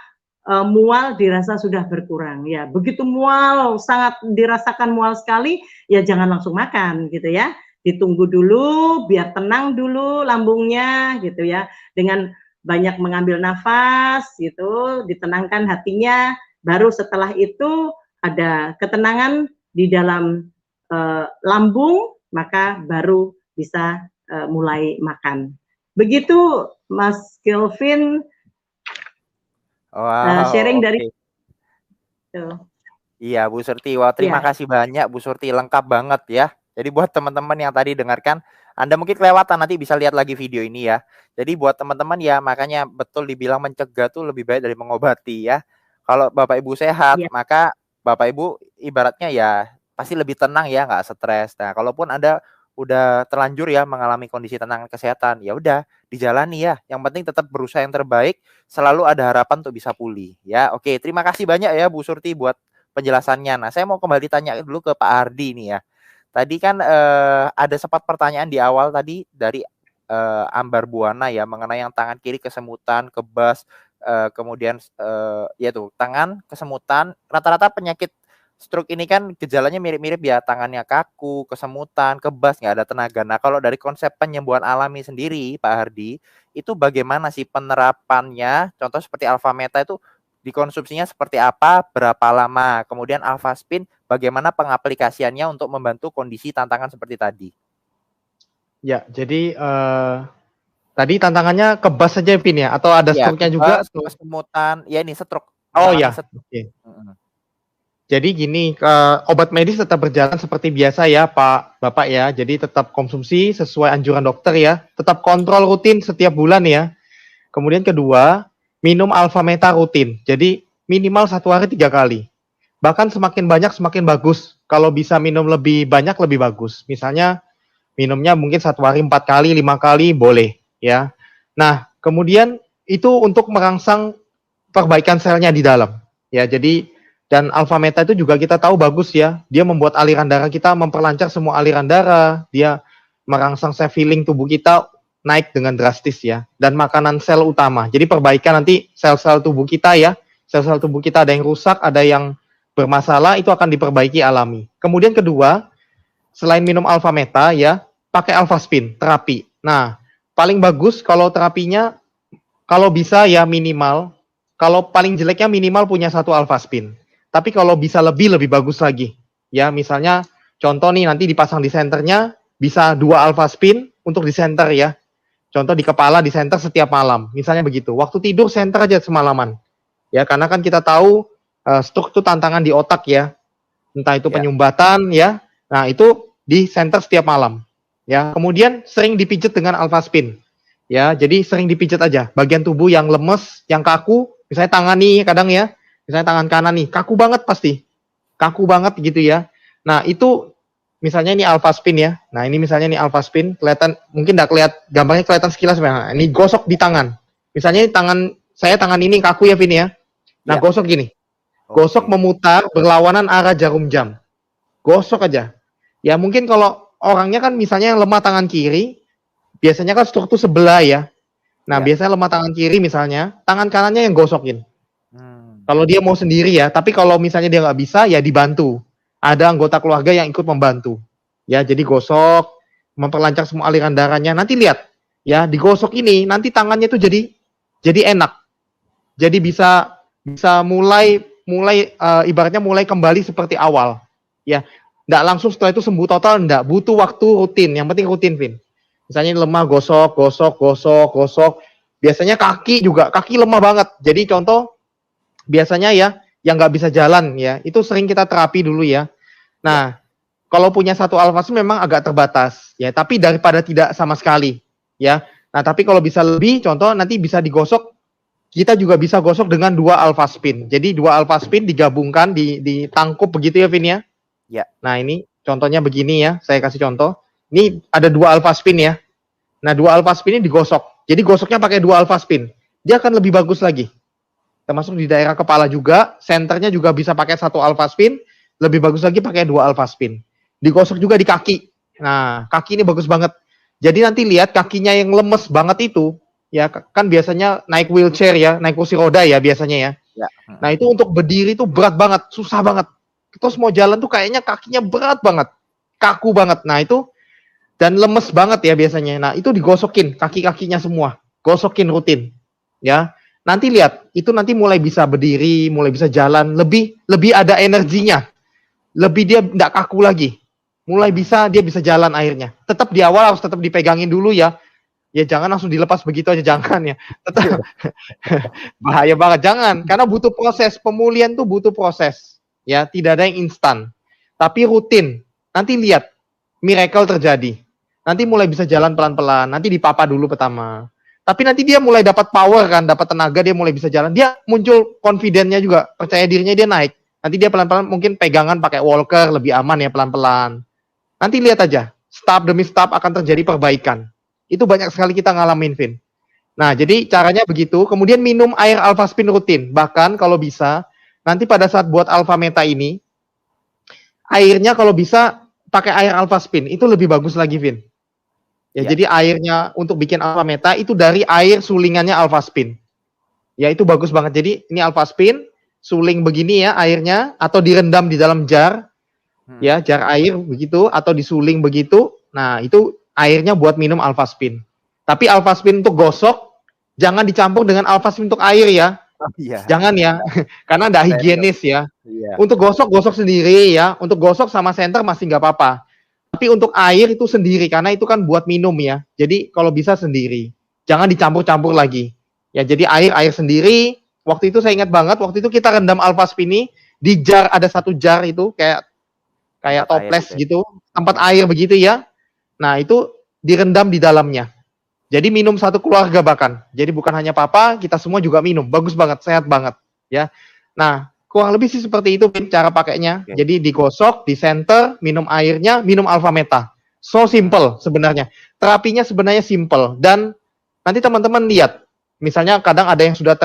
mual dirasa sudah berkurang ya. Begitu mual, sangat dirasakan mual sekali, ya jangan langsung makan gitu ya. Ditunggu dulu, biar tenang dulu lambungnya gitu ya. Dengan banyak mengambil nafas gitu, ditenangkan hatinya, baru setelah itu ada ketenangan di dalam lambung, maka baru bisa mulai makan. Begitu Mas Kelvin. Wow, sharing dari Iya, Bu Surti. Wah, terima kasih banyak Bu Surti, lengkap banget ya. Jadi buat teman-teman yang tadi dengarkan, Anda mungkin kelewatan, nanti bisa lihat lagi video ini ya. Jadi buat teman-teman ya, makanya betul dibilang mencegah tuh lebih baik dari mengobati ya. Kalau Bapak Ibu sehat, maka Bapak Ibu ibaratnya ya pasti lebih tenang ya, nggak stres. Nah, kalaupun Anda udah terlanjur ya mengalami kondisi tenang kesehatan, ya udah dijalani ya. Yang penting tetap berusaha yang terbaik, selalu ada harapan untuk bisa pulih ya. Oke, terima kasih banyak ya Bu Surti buat penjelasannya. Nah, saya mau kembali tanya dulu ke Pak Hardi nih ya. Tadi kan ada sempat pertanyaan di awal tadi dari Ambar Buana ya, mengenai yang tangan kiri kesemutan, kebas, kemudian ya tuh tangan kesemutan. Rata-rata penyakit stroke ini kan gejalanya mirip-mirip ya, tangannya kaku, kesemutan, kebas, nggak ada tenaga. Nah, kalau dari konsep penyembuhan alami sendiri, Pak Hardi, itu bagaimana sih penerapannya? Contoh seperti Alpha Meta itu dikonsumsinya seperti apa, berapa lama. Kemudian Alphaspin, bagaimana pengaplikasiannya untuk membantu kondisi tantangan seperti tadi. Ya, jadi tadi tantangannya kebas saja Vin ya, atau ada Ya, struknya juga? kesemutan, ya ini stroke. Oh ya, stroke. oke. Jadi gini, obat medis tetap berjalan seperti biasa ya Pak Bapak ya. Jadi tetap konsumsi sesuai anjuran dokter ya. Tetap kontrol rutin setiap bulan ya. Kemudian kedua, minum Alphameta rutin. Jadi minimal 1 hari 3 kali. Bahkan semakin banyak semakin bagus. Kalau bisa minum lebih banyak lebih bagus. Misalnya minumnya mungkin 1 hari 4 kali, 5 kali boleh ya. Nah, kemudian itu untuk merangsang perbaikan selnya di dalam. Ya, jadi dan Alphameta itu juga kita tahu bagus ya. Dia membuat aliran darah kita, memperlancar semua aliran darah. Dia merangsang sel filling tubuh kita naik dengan drastis ya. Dan makanan sel utama. Jadi perbaikan nanti sel-sel tubuh kita ya. Sel-sel tubuh kita ada yang rusak, ada yang bermasalah, itu akan diperbaiki alami. Kemudian kedua, selain minum Alphameta ya, pakai Alphaspin, terapi. Nah, paling bagus kalau terapinya, kalau bisa ya minimal, kalau paling jeleknya minimal punya 1 Alphaspin. Tapi kalau bisa lebih bagus lagi. Ya, misalnya contoh nih nanti dipasang di senternya bisa 2 Alphaspin untuk di center ya. Contoh di kepala di center setiap malam. Misalnya begitu. Waktu tidur center aja semalaman. Ya, karena kan kita tahu stroke itu tantangan di otak ya. Entah itu penyumbatan ya. Nah, itu di center setiap malam. Ya, kemudian sering dipijat dengan Alphaspin. Ya, jadi sering dipijat aja. Bagian tubuh yang lemes, yang kaku, misalnya tangan nih kadang ya. Misalnya tangan kanan nih, kaku banget pasti. Kaku banget gitu ya. Nah, itu misalnya ini Alphaspin ya. Nah, ini misalnya ini Alphaspin, kelihatan mungkin enggak kelihatan gambarnya kelihatan sekilas. Nah, ini gosok di tangan. Misalnya tangan ini kaku ya Vin ya. Nah, gosok gini. Gosok memutar berlawanan arah jarum jam. Gosok aja. Ya, mungkin kalau orangnya kan misalnya yang lemah tangan kiri, biasanya kan stroke itu sebelah ya. Nah, biasanya lemah tangan kiri misalnya, tangan kanannya yang gosokin. Kalau dia mau sendiri ya, tapi kalau misalnya dia nggak bisa, ya dibantu. Ada anggota keluarga yang ikut membantu. Ya, jadi gosok, memperlancar semua aliran darahnya. Nanti lihat, ya digosok ini, nanti tangannya tuh jadi enak. Jadi bisa mulai ibaratnya mulai kembali seperti awal. Ya, nggak langsung setelah itu sembuh total, nggak. Butuh waktu rutin. Yang penting rutin, Vin. Misalnya lemah, gosok. Biasanya kaki lemah banget. Jadi contoh, biasanya ya yang nggak bisa jalan ya, itu sering kita terapi dulu ya. Nah, kalau punya 1 Alphaspin memang agak terbatas ya, tapi daripada tidak sama sekali ya. Nah, tapi kalau bisa lebih, contoh nanti bisa digosok, kita juga bisa gosok dengan 2 Alphaspin. Jadi 2 Alphaspin digabungkan, ditangkup begitu ya Vin ya. Ya. Nah, ini contohnya begini ya, saya kasih contoh. Ini ada 2 Alphaspin ya. Nah, 2 Alphaspin ini digosok. Jadi gosoknya pakai 2 Alphaspin. Dia akan lebih bagus lagi. Termasuk di daerah kepala juga, senternya juga bisa pakai 1 Alphaspin, lebih bagus lagi pakai 2 Alphaspin. Digosok juga di kaki. Nah, kaki ini bagus banget. Jadi nanti lihat kakinya yang lemes banget itu, ya kan biasanya naik wheelchair ya, naik kursi roda ya biasanya ya. Nah, itu untuk berdiri itu berat banget, susah banget. Terus mau jalan tuh kayaknya kakinya berat banget, kaku banget. Nah, itu dan lemes banget ya biasanya. Nah, itu digosokin kaki-kakinya semua, gosokin rutin. Ya. Nanti lihat, itu nanti mulai bisa berdiri, mulai bisa jalan, lebih ada energinya. Lebih dia enggak kaku lagi. Mulai dia bisa jalan akhirnya. Tetap di awal harus tetap dipegangin dulu ya. Ya jangan langsung dilepas begitu aja, jangan ya. Tetap bahaya banget, jangan. Karena butuh proses, pemulihan tuh butuh proses. Ya, tidak ada yang instan. Tapi rutin. Nanti lihat, miracle terjadi. Nanti mulai bisa jalan pelan-pelan, nanti dipapa dulu pertama. Tapi nanti dia mulai dapat power kan, dapat tenaga, dia mulai bisa jalan. Dia muncul confidence-nya juga, percaya dirinya dia naik. Nanti dia pelan-pelan mungkin pegangan pakai walker, lebih aman ya pelan-pelan. Nanti lihat aja, step demi step akan terjadi perbaikan. Itu banyak sekali kita ngalamin, Vin. Nah, jadi caranya begitu. Kemudian minum air Alphaspin rutin. Bahkan kalau bisa, nanti pada saat buat Alphameta ini, airnya kalau bisa pakai air Alphaspin. Itu lebih bagus lagi, Vin. Ya, jadi airnya untuk bikin Alphameta itu dari air sulingannya Alphaspin. Ya, itu bagus banget. Jadi ini Alphaspin, suling begini ya airnya, atau direndam di dalam jar, ya jar air begitu, atau disuling begitu. Nah, itu airnya buat minum Alphaspin. Tapi Alphaspin untuk gosok, jangan dicampur dengan Alphaspin untuk air ya. Iya. Jangan ya, karena nggak higienis ya. Iya. Untuk gosok sendiri ya. Untuk gosok sama senter masih nggak apa-apa. Tapi untuk air itu sendiri, karena itu kan buat minum ya. Jadi kalau bisa sendiri. Jangan dicampur-campur lagi. Ya, jadi air sendiri. Waktu itu saya ingat banget, waktu itu kita rendam Alphaspin di jar, ada satu jar itu kayak Tempat toples air gitu, tempat air begitu ya. Nah, itu direndam di dalamnya. Jadi minum satu keluarga bahkan. Jadi bukan hanya papa, kita semua juga minum. Bagus banget, sehat banget ya. Nah, kurang lebih sih seperti itu cara pakainya. Oke. Jadi digosok, di center, minum airnya, minum Alphameta. So simple sebenarnya. Terapinya sebenarnya simple, dan nanti teman-teman lihat. Misalnya kadang ada yang sudah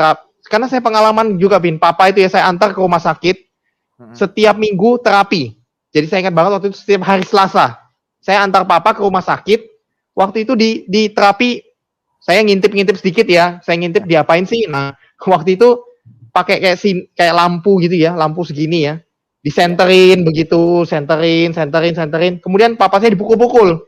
karena saya pengalaman juga, papa itu ya saya antar ke rumah sakit setiap minggu terapi. Jadi saya ingat banget waktu itu setiap hari Selasa saya antar papa ke rumah sakit. Waktu itu di terapi saya ngintip sedikit ya. Saya ngintip diapain sih? Nah, waktu itu pakai kayak lampu gitu ya, lampu segini ya. Disenterin begitu, senterin. Kemudian papa saya dipukul-pukul.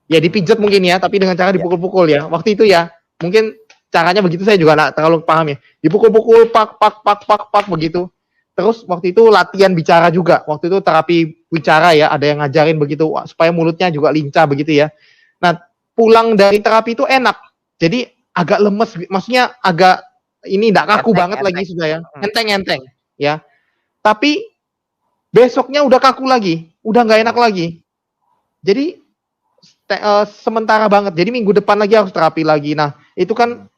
Ya dipijet mungkin ya, tapi dengan cara dipukul-pukul ya. Waktu itu ya. Mungkin caranya begitu, saya juga nggak terlalu paham ya. Dipukul-pukul, pak begitu. Terus waktu itu latihan bicara juga. Waktu itu terapi bicara ya, ada yang ngajarin begitu supaya mulutnya juga lincah begitu ya. Nah, pulang dari terapi itu enak. Jadi agak lemes, maksudnya agak ini enggak kaku banget lagi sudah ya. Enteng ya. Tapi besoknya udah kaku lagi, udah nggak enak lagi. Jadi sementara banget. Jadi minggu depan lagi harus terapi lagi. Nah, itu kan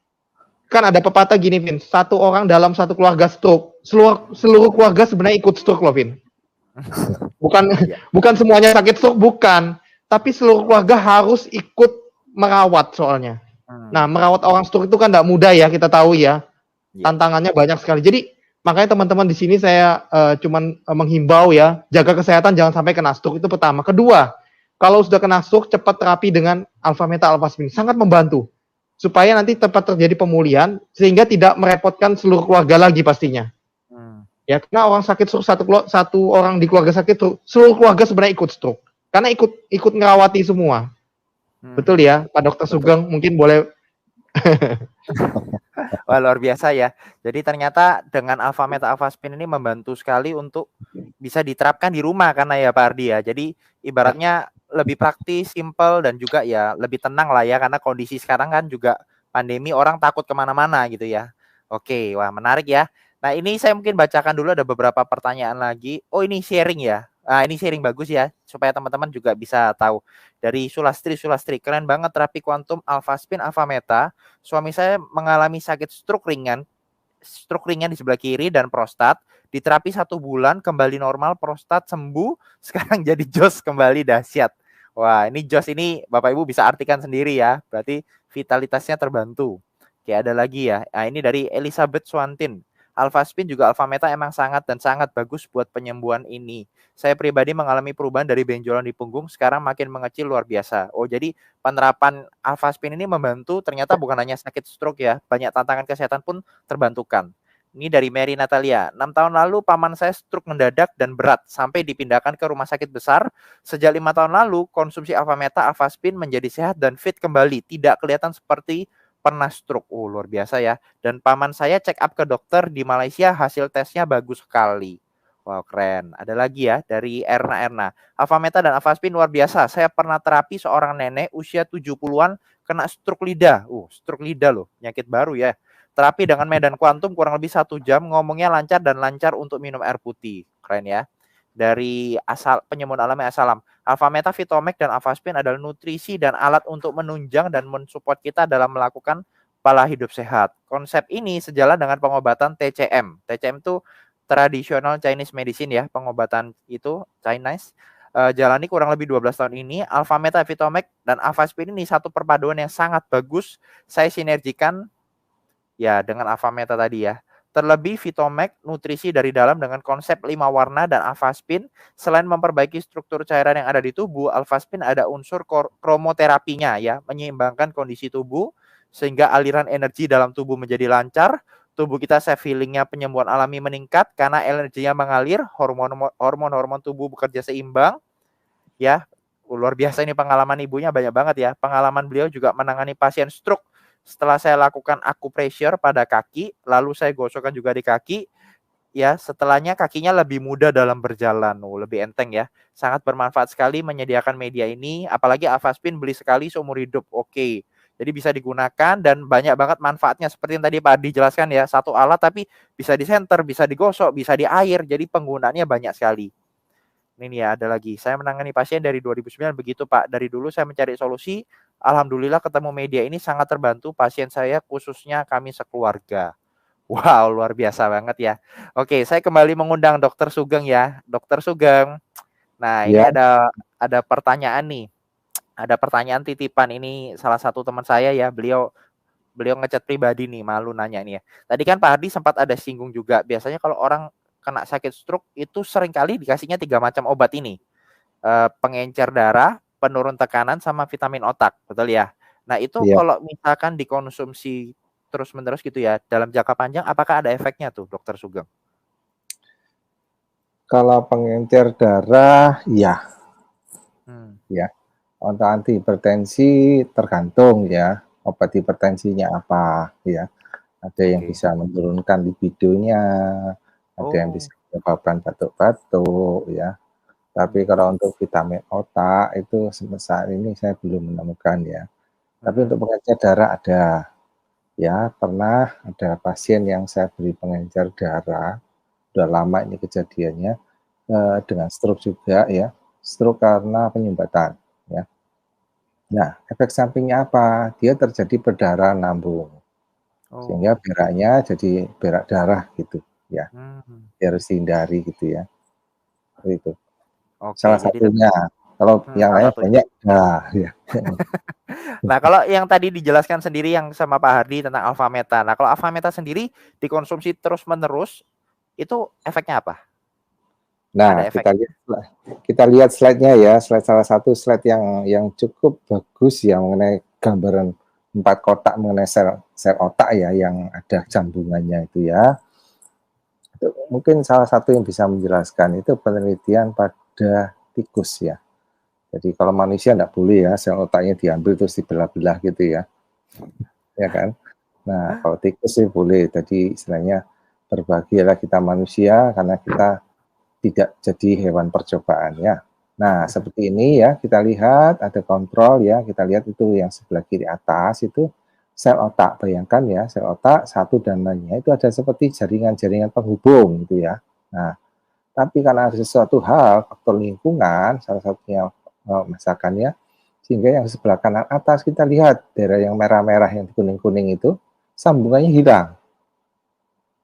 ada pepatah gini, Vin. Satu orang dalam satu keluarga stroke. Seluruh keluarga sebenarnya ikut stroke loh, Vin. Bukan semuanya sakit stroke, bukan. Tapi seluruh keluarga harus ikut merawat soalnya. Nah, merawat orang stroke itu kan tidak mudah ya, kita tahu ya. Tantangannya banyak sekali. Jadi makanya teman-teman di sini saya cuman menghimbau ya, jaga kesehatan, jangan sampai kena stroke, itu pertama. Kedua, kalau sudah kena stroke, cepat terapi dengan Alphameta Alphaspin, sangat membantu supaya nanti cepat terjadi pemulihan sehingga tidak merepotkan seluruh keluarga lagi pastinya. Ya, karena orang sakit stroke, satu orang di keluarga sakit stroke, seluruh keluarga sebenarnya ikut stroke. Karena ikut ngerawati semua. Betul ya, Pak Dokter Sugeng, mungkin boleh. Wah, luar biasa ya. Jadi ternyata dengan Alphameta Alphaspin ini membantu sekali untuk bisa diterapkan di rumah karena ya Pak Ardi ya. Jadi ibaratnya lebih praktis, simple, dan juga ya lebih tenang lah ya, karena kondisi sekarang kan juga pandemi, orang takut kemana-mana gitu ya. Oke, wah menarik ya. Nah, ini saya mungkin bacakan dulu, ada beberapa pertanyaan lagi. Oh, ini sharing ya. Nah, ini sharing bagus ya, supaya teman-teman juga bisa tahu. Dari Sulastri, keren banget terapi kuantum Alphaspin Alphameta. Suami saya mengalami sakit stroke ringan di sebelah kiri dan prostat. Diterapi 1 bulan, kembali normal, prostat sembuh. Sekarang jadi jos kembali, dahsyat. Wah, ini jos ini Bapak Ibu bisa artikan sendiri ya. Berarti vitalitasnya terbantu. Oke, ada lagi ya. Nah, ini dari Elizabeth Swantin. Alphaspin juga Alphameta emang sangat bagus buat penyembuhan ini. Saya pribadi mengalami perubahan dari benjolan di punggung, sekarang makin mengecil, luar biasa. Oh, jadi penerapan Alphaspin ini membantu, ternyata bukan hanya sakit stroke ya, banyak tantangan kesehatan pun terbantukan. Ini dari Mary Natalia. 6 tahun lalu paman saya stroke mendadak dan berat sampai dipindahkan ke rumah sakit besar. Sejak 5 tahun lalu konsumsi Alphameta Alphaspin menjadi sehat dan fit kembali, tidak kelihatan seperti pernah stroke. Oh, luar biasa ya. Dan paman saya check up ke dokter di Malaysia, hasil tesnya bagus sekali. Wow, keren. Ada lagi ya dari Erna. Alphameta dan Alphaspin luar biasa. Saya pernah terapi seorang nenek usia 70-an kena stroke lidah. Stroke lidah loh, penyakit baru ya. Terapi dengan medan kuantum kurang lebih 1 jam, ngomongnya lancar dan lancar untuk minum air putih. Keren ya. Dari penyembuhan alami Asalam. Alphameta, Vitomec, dan Alphaspin adalah nutrisi dan alat untuk menunjang dan mensupport kita dalam melakukan pola hidup sehat. Konsep ini sejalan dengan pengobatan TCM. TCM itu Traditional Chinese Medicine ya, pengobatan itu Chinese. Jalani kurang lebih 12 tahun ini. Alphameta, Vitomec, dan Alphaspin ini satu perpaduan yang sangat bagus. Saya sinergikan ya dengan Alphameta tadi ya. Terlebih Vitomec, nutrisi dari dalam dengan konsep 5 warna, dan Alphaspin selain memperbaiki struktur cairan yang ada di tubuh, Alphaspin ada unsur kromoterapinya ya, menyeimbangkan kondisi tubuh sehingga aliran energi dalam tubuh menjadi lancar, tubuh kita self healingnya penyembuhan alami meningkat karena energinya mengalir, hormon tubuh bekerja seimbang ya. Luar biasa, ini pengalaman ibunya banyak banget ya. Pengalaman beliau juga menangani pasien stroke setelah saya lakukan acupressure pada kaki, lalu saya gosokkan juga di kaki, ya setelahnya kakinya lebih mudah dalam berjalan, lebih enteng ya. Sangat bermanfaat sekali menyediakan media ini, apalagi Avaspin beli sekali seumur hidup. Oke. Jadi bisa digunakan dan banyak banget manfaatnya seperti yang tadi Pak Adi jelaskan ya. Satu alat tapi bisa di senter, bisa digosok, bisa di air. Jadi penggunaannya banyak sekali. Ini nih ya, ada lagi. Saya menangani pasien dari 2009 begitu Pak. Dari dulu saya mencari solusi. Alhamdulillah ketemu media ini sangat terbantu pasien saya khususnya kami sekeluarga. Wow, luar biasa banget ya. Oke, saya kembali mengundang Dokter Sugeng ya. Dokter Sugeng. Nah, ini Ya, ada pertanyaan nih. Ada pertanyaan titipan ini salah satu teman saya ya. Beliau ngechat pribadi nih, malu nanya nih ya. Tadi kan Pak Hardi sempat ada singgung juga. Biasanya kalau orang kena sakit stroke itu seringkali dikasihnya 3 macam obat ini. Pengencer darah, penurun tekanan sama vitamin otak, betul ya? Nah, itu ya. kalau misalkan dikonsumsi terus-menerus gitu ya, dalam jangka panjang apakah ada efeknya tuh, Dokter Sugeng? Kalau pengencer darah, ya, Hmm. ya. Untuk antihipertensi tergantung ya, obat hipertensinya apa ya. Ada yang Oke. bisa menurunkan libidonya, ada yang bisa Oh. menyebabkan batuk-batuk ya. Tapi kalau untuk vitamin otak itu sampai saat ini saya belum menemukan ya. Tapi untuk pengencer darah ada. Ya, pernah ada pasien yang saya beri pengencer darah, udah lama ini kejadiannya, dengan stroke juga ya, stroke karena penyumbatan ya. Nah, efek sampingnya apa? Dia terjadi perdarahan lambung, sehingga Oh. beraknya jadi berak darah gitu ya, Hmm. harus dihindari gitu ya, itu. Oke, Salah jadi satunya, kalau yang salah lain satunya. banyak nah ya. Nah, kalau yang tadi dijelaskan sendiri yang sama Pak Hardi tentang alfa meta. Nah, kalau alfa meta sendiri dikonsumsi terus-menerus, itu efeknya apa? Ada Nah, efek? kita lihat slide-nya ya, slide salah satu slide yang cukup bagus ya mengenai gambaran 4 kotak mengenai sel otak ya yang ada sambungannya itu ya. Itu mungkin salah satu yang bisa menjelaskan itu penelitian pada tikus ya. Jadi kalau manusia enggak boleh ya sel otaknya diambil terus dibelah-belah gitu ya. Ya kan? Nah, kalau tikus sih boleh. Jadi istilahnya berbahagialah kita manusia karena kita tidak jadi hewan percobaan ya. Nah, seperti ini ya, kita lihat ada kontrol ya, kita lihat itu yang sebelah kiri atas itu sel otak. Bayangkan ya, sel otak satu dan lainnya itu ada seperti jaringan-jaringan penghubung gitu ya. Nah, tapi karena ada sesuatu hal, faktor lingkungan, salah satunya masakannya, sehingga yang sebelah kanan atas kita lihat daerah yang merah-merah yang kuning-kuning itu sambungannya hilang.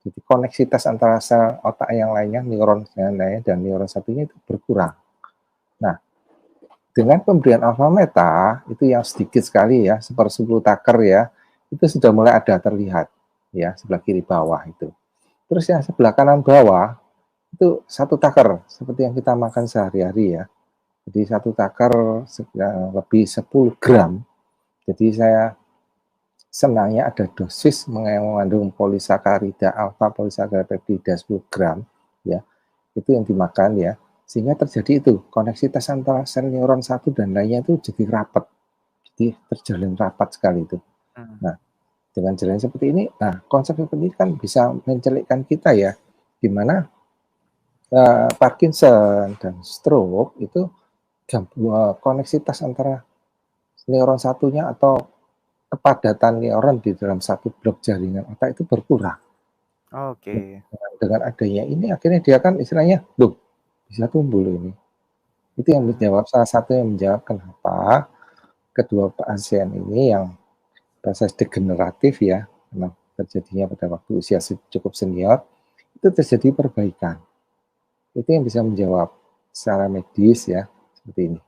Jadi koneksitas antara sel otak yang lainnya, neuron yang lainnya dan neuron satunya itu berkurang. Nah, dengan pemberian alfa meta itu yang sedikit sekali ya, 1/10 taker ya, itu sudah mulai ada terlihat ya sebelah kiri bawah itu. Terus yang sebelah kanan bawah itu 1 taker seperti yang kita makan sehari-hari ya. Jadi 1 taker lebih 10 gram. Jadi saya senangnya ada dosis mengandung polisakarida alfa polisakarida peptida 10 gram ya, itu yang dimakan ya, sehingga terjadi itu koneksitas antara sel neuron satu dan lainnya itu jadi rapat, jadi terjalin rapat sekali itu. Nah, dengan jalan seperti ini, nah konsep seperti ini kan bisa mencelikkan kita ya, di mana Parkinson dan stroke itu koneksitas antara neuron satunya atau kepadatan neuron di dalam satu blok jaringan otak itu berkurang. Oke. Dengan adanya ini akhirnya dia kan istilahnya, loh bisa tumbuh loh ini. Itu yang menjawab, salah satu yang menjawab kenapa kedua pasien ini yang proses degeneratif ya, karena terjadinya pada waktu usia cukup senior, itu terjadi perbaikan. Itu yang bisa menjawab secara medis ya, seperti ini.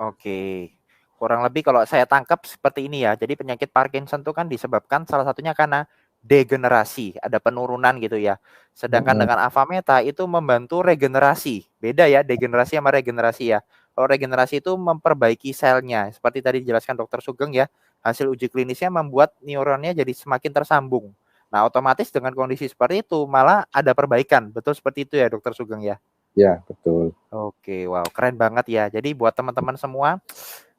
Oke. Kurang lebih kalau saya tangkap seperti ini ya. Jadi penyakit Parkinson itu kan disebabkan salah satunya karena degenerasi, ada penurunan gitu ya. Sedangkan dengan Avameta itu membantu regenerasi. Beda ya degenerasi sama regenerasi ya. Kalau regenerasi itu memperbaiki selnya. Seperti tadi dijelaskan Dokter Sugeng ya. Hasil uji klinisnya membuat neuronnya jadi semakin tersambung. Nah, otomatis dengan kondisi seperti itu malah ada perbaikan. Betul seperti itu ya Dokter Sugeng ya. Ya, betul. Oke, wow, keren banget ya. Jadi buat teman-teman semua,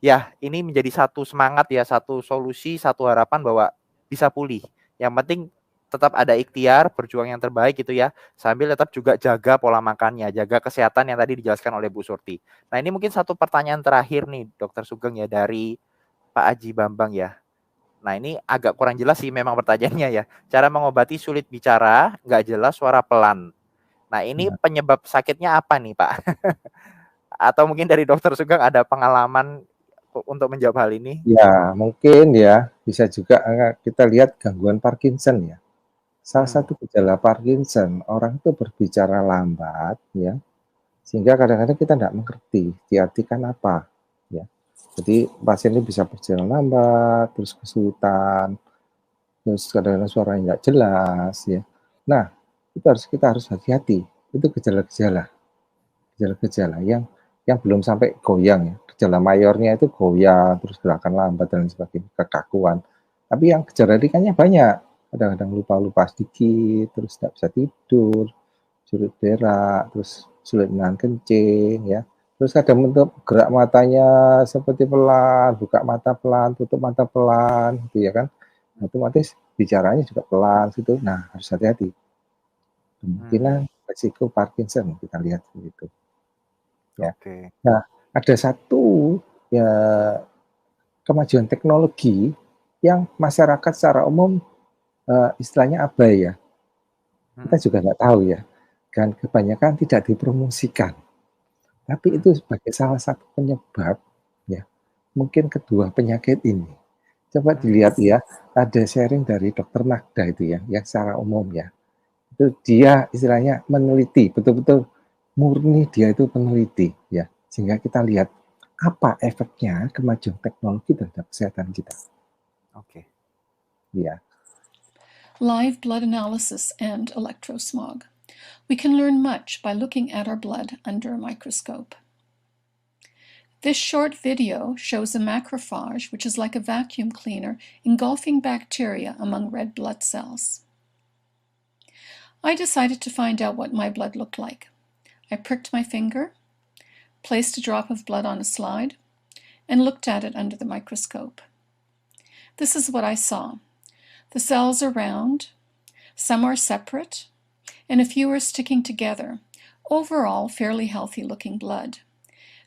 ya ini menjadi satu semangat ya, satu solusi, satu harapan bahwa bisa pulih. Yang penting tetap ada ikhtiar, berjuang yang terbaik gitu ya, sambil tetap juga jaga pola makannya, jaga kesehatan yang tadi dijelaskan oleh Bu Surti. Nah ini mungkin satu pertanyaan terakhir nih Dokter Sugeng ya dari Pak Aji Bambang ya. Nah ini agak kurang jelas sih memang pertanyaannya ya. Cara mengobati sulit bicara, nggak jelas suara pelan. Nah ini Nah, penyebab sakitnya apa nih Pak? Atau mungkin dari Dokter Sugeng ada pengalaman untuk menjawab hal ini? ya mungkin ya bisa juga kita lihat gangguan Parkinson ya. Salah Hmm. satu gejala Parkinson, orang itu berbicara lambat ya, sehingga kadang-kadang kita tidak mengerti diartikan apa ya. Jadi pasien ini bisa berjalan lambat, terus kesulitan, terus kadang-kadang suaranya nggak jelas ya. Nah, kita harus hati-hati. Itu gejala-gejala yang belum sampai goyang ya. Gejala mayornya itu goyang, terus gerakan lambat dan sebagainya, kekakuan. Tapi yang gejala ringannya banyak. Kadang-kadang lupa-lupa sedikit, terus tidak bisa tidur, sulit berak, terus sulit menahan kencing ya. Terus kadang bentuk gerak matanya seperti pelan, buka mata pelan, tutup mata pelan, gitu ya kan. Otomatis bicaranya juga pelan gitu. Nah, harus hati-hati. Kemungkinan resiko Parkinson kita lihat begitu. Ya. Oke. Nah, ada satu ya kemajuan teknologi yang masyarakat secara umum istilahnya abai ya. Kita juga nggak tahu ya. Dan kebanyakan tidak dipromosikan. Tapi itu sebagai salah satu penyebab ya mungkin kedua penyakit ini. Coba dilihat ya, ada sharing dari Dokter Magda itu ya, yang secara umum ya. Itu dia istilahnya meneliti, betul-betul murni dia itu peneliti ya. Sehingga kita lihat apa efeknya kemajuan teknologi terhadap kesehatan kita. Oke. Ya. Live blood analysis and electrosmog. We can learn much by looking at our blood under a microscope. This short video shows a macrophage, which is like a vacuum cleaner, engulfing bacteria among red blood cells. I decided to find out what my blood looked like. I pricked my finger, placed a drop of blood on a slide, and looked at it under the microscope. This is what I saw. The cells are round, some are separate, and a few are sticking together. Overall, fairly healthy looking blood.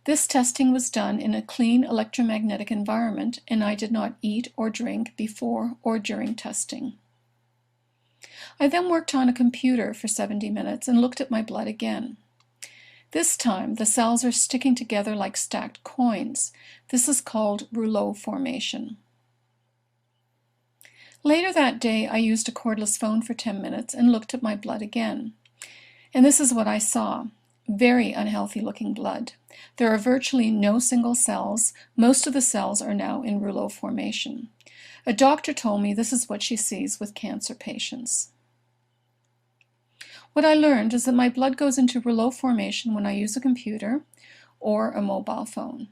This testing was done in a clean electromagnetic environment, and I did not eat or drink before or during testing. I then worked on a computer for 70 minutes and looked at my blood again. This time, the cells are sticking together like stacked coins. This is called rouleau formation. Later that day, I used a cordless phone for 10 minutes and looked at my blood again. And this is what I saw. Very unhealthy looking blood. There are virtually no single cells. Most of the cells are now in rouleau formation. A doctor told me this is what she sees with cancer patients. What I learned is that my blood goes into rouleau formation when I use a computer or a mobile phone.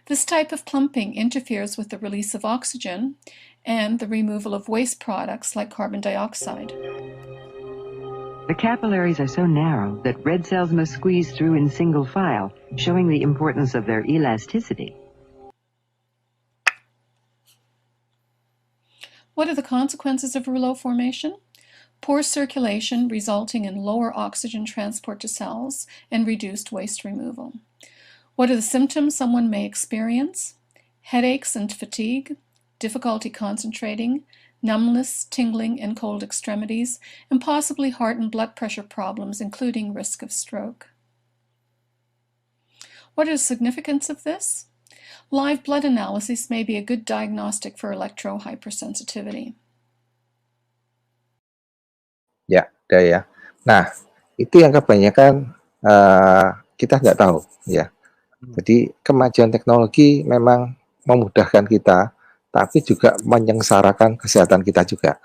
This type of clumping interferes with the release of oxygen and the removal of waste products like carbon dioxide. The capillaries are so narrow that red cells must squeeze through in single file, showing the importance of their elasticity. What are the consequences of rouleau formation? Poor circulation resulting in lower oxygen transport to cells and reduced waste removal. What are the symptoms someone may experience? Headaches and fatigue, difficulty concentrating, numbness, tingling, and cold extremities, and possibly heart and blood pressure problems, including risk of stroke. What is the significance of this? Live blood analysis may be a good diagnostic for electrohypersensitivity. Ya, ada ya. Nah, itu yang kebanyakan kita nggak tahu ya. Jadi kemajuan teknologi memang memudahkan kita, tapi juga menyengsarakan kesehatan kita juga.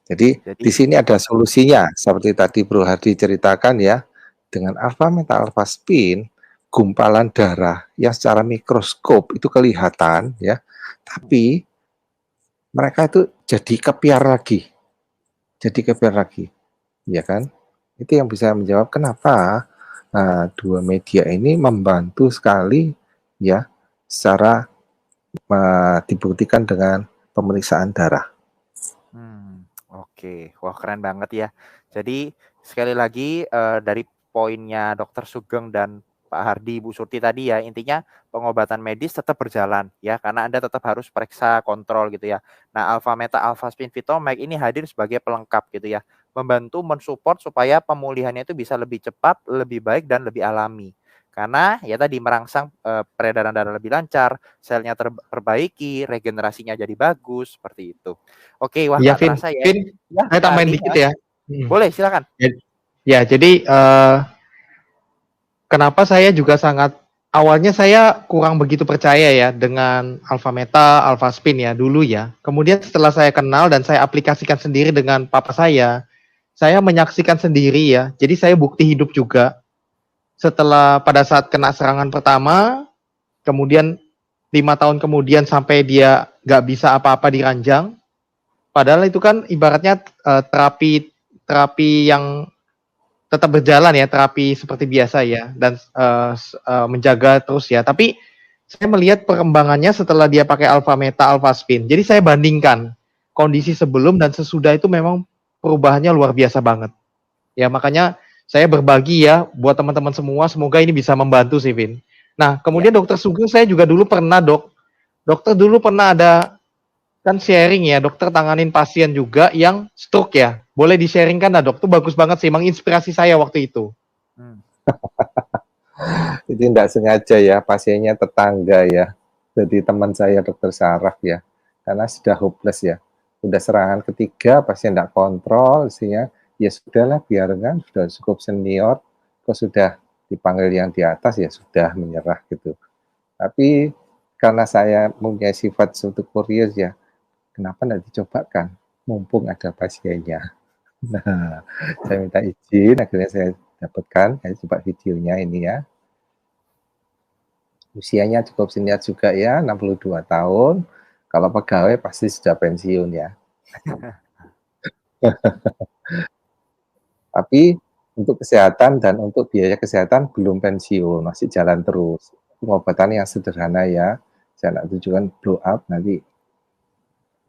Jadi di sini ada solusinya, seperti tadi Bro Hardi ceritakan ya, dengan alpha meta alpha spin, gumpalan darah yang secara mikroskop itu kelihatan ya, tapi mereka itu jadi kepiar lagi, ya kan? Itu yang bisa menjawab kenapa Nah, dua media ini membantu sekali ya secara dibuktikan dengan pemeriksaan darah. Oke, wah keren banget ya. Jadi sekali lagi dari poinnya Dokter Sugeng dan Pak Hardi, Bu Surti tadi ya, intinya pengobatan medis tetap berjalan ya, karena Anda tetap harus periksa kontrol gitu ya. Nah, Alpha Meta Alpha Spin Vitomax ini hadir sebagai pelengkap gitu ya, membantu mensupport supaya pemulihannya itu bisa lebih cepat, lebih baik dan lebih alami. Karena ya tadi merangsang peredaran darah lebih lancar, selnya terperbaiki, regenerasinya jadi bagus seperti itu. Oke, wah Iya, nggak terasa ya. Vin, Ya, saya Pak tambahin Ardi dikit ya. ya. Boleh, silakan. Ya, jadi kenapa saya juga awalnya saya kurang begitu percaya ya dengan Alpha Meta, Alpha Spin ya dulu ya. Kemudian setelah saya kenal dan saya aplikasikan sendiri dengan papa saya menyaksikan sendiri ya. Jadi saya bukti hidup juga. Setelah pada saat kena serangan pertama, kemudian 5 tahun kemudian sampai dia nggak bisa apa-apa di ranjang. Padahal itu kan ibaratnya terapi yang tetap berjalan ya, terapi seperti biasa ya, dan menjaga terus ya. Tapi saya melihat perkembangannya setelah dia pakai Alpha Meta, Alpha Spin. Jadi saya bandingkan kondisi sebelum dan sesudah itu memang perubahannya luar biasa banget. Ya makanya saya berbagi ya buat teman-teman semua, semoga ini bisa membantu sih, Vin. Nah, kemudian Dokter Sugeng saya juga dulu pernah, dokter dulu pernah ada kan sharing ya, dokter tanganin pasien juga yang stroke ya. Boleh di-sharingkan dok, tuh bagus banget sih, menginspirasi saya waktu itu. Jadi tidak sengaja ya, pasiennya tetangga ya. Jadi teman saya Dokter Saraf ya, karena sudah hopeless ya. Sudah serangan ketiga, pasien tidak kontrol, isinya ya sudahlah biarkan, sudah cukup senior, kok sudah dipanggil yang di atas ya sudah menyerah gitu. Tapi karena saya mempunyai sifat suatu kurios ya, kenapa tidak dicobakan, mumpung ada pasiennya. Nah, saya minta izin, akhirnya saya dapatkan, saya coba videonya ini ya. Usianya cukup senior juga ya, 62 tahun. Kalau pegawai pasti sudah pensiun ya. Tapi untuk kesehatan dan untuk biaya kesehatan belum pensiun, masih jalan terus. Pengobatan yang sederhana ya, saya tidak tujukan blow up nanti.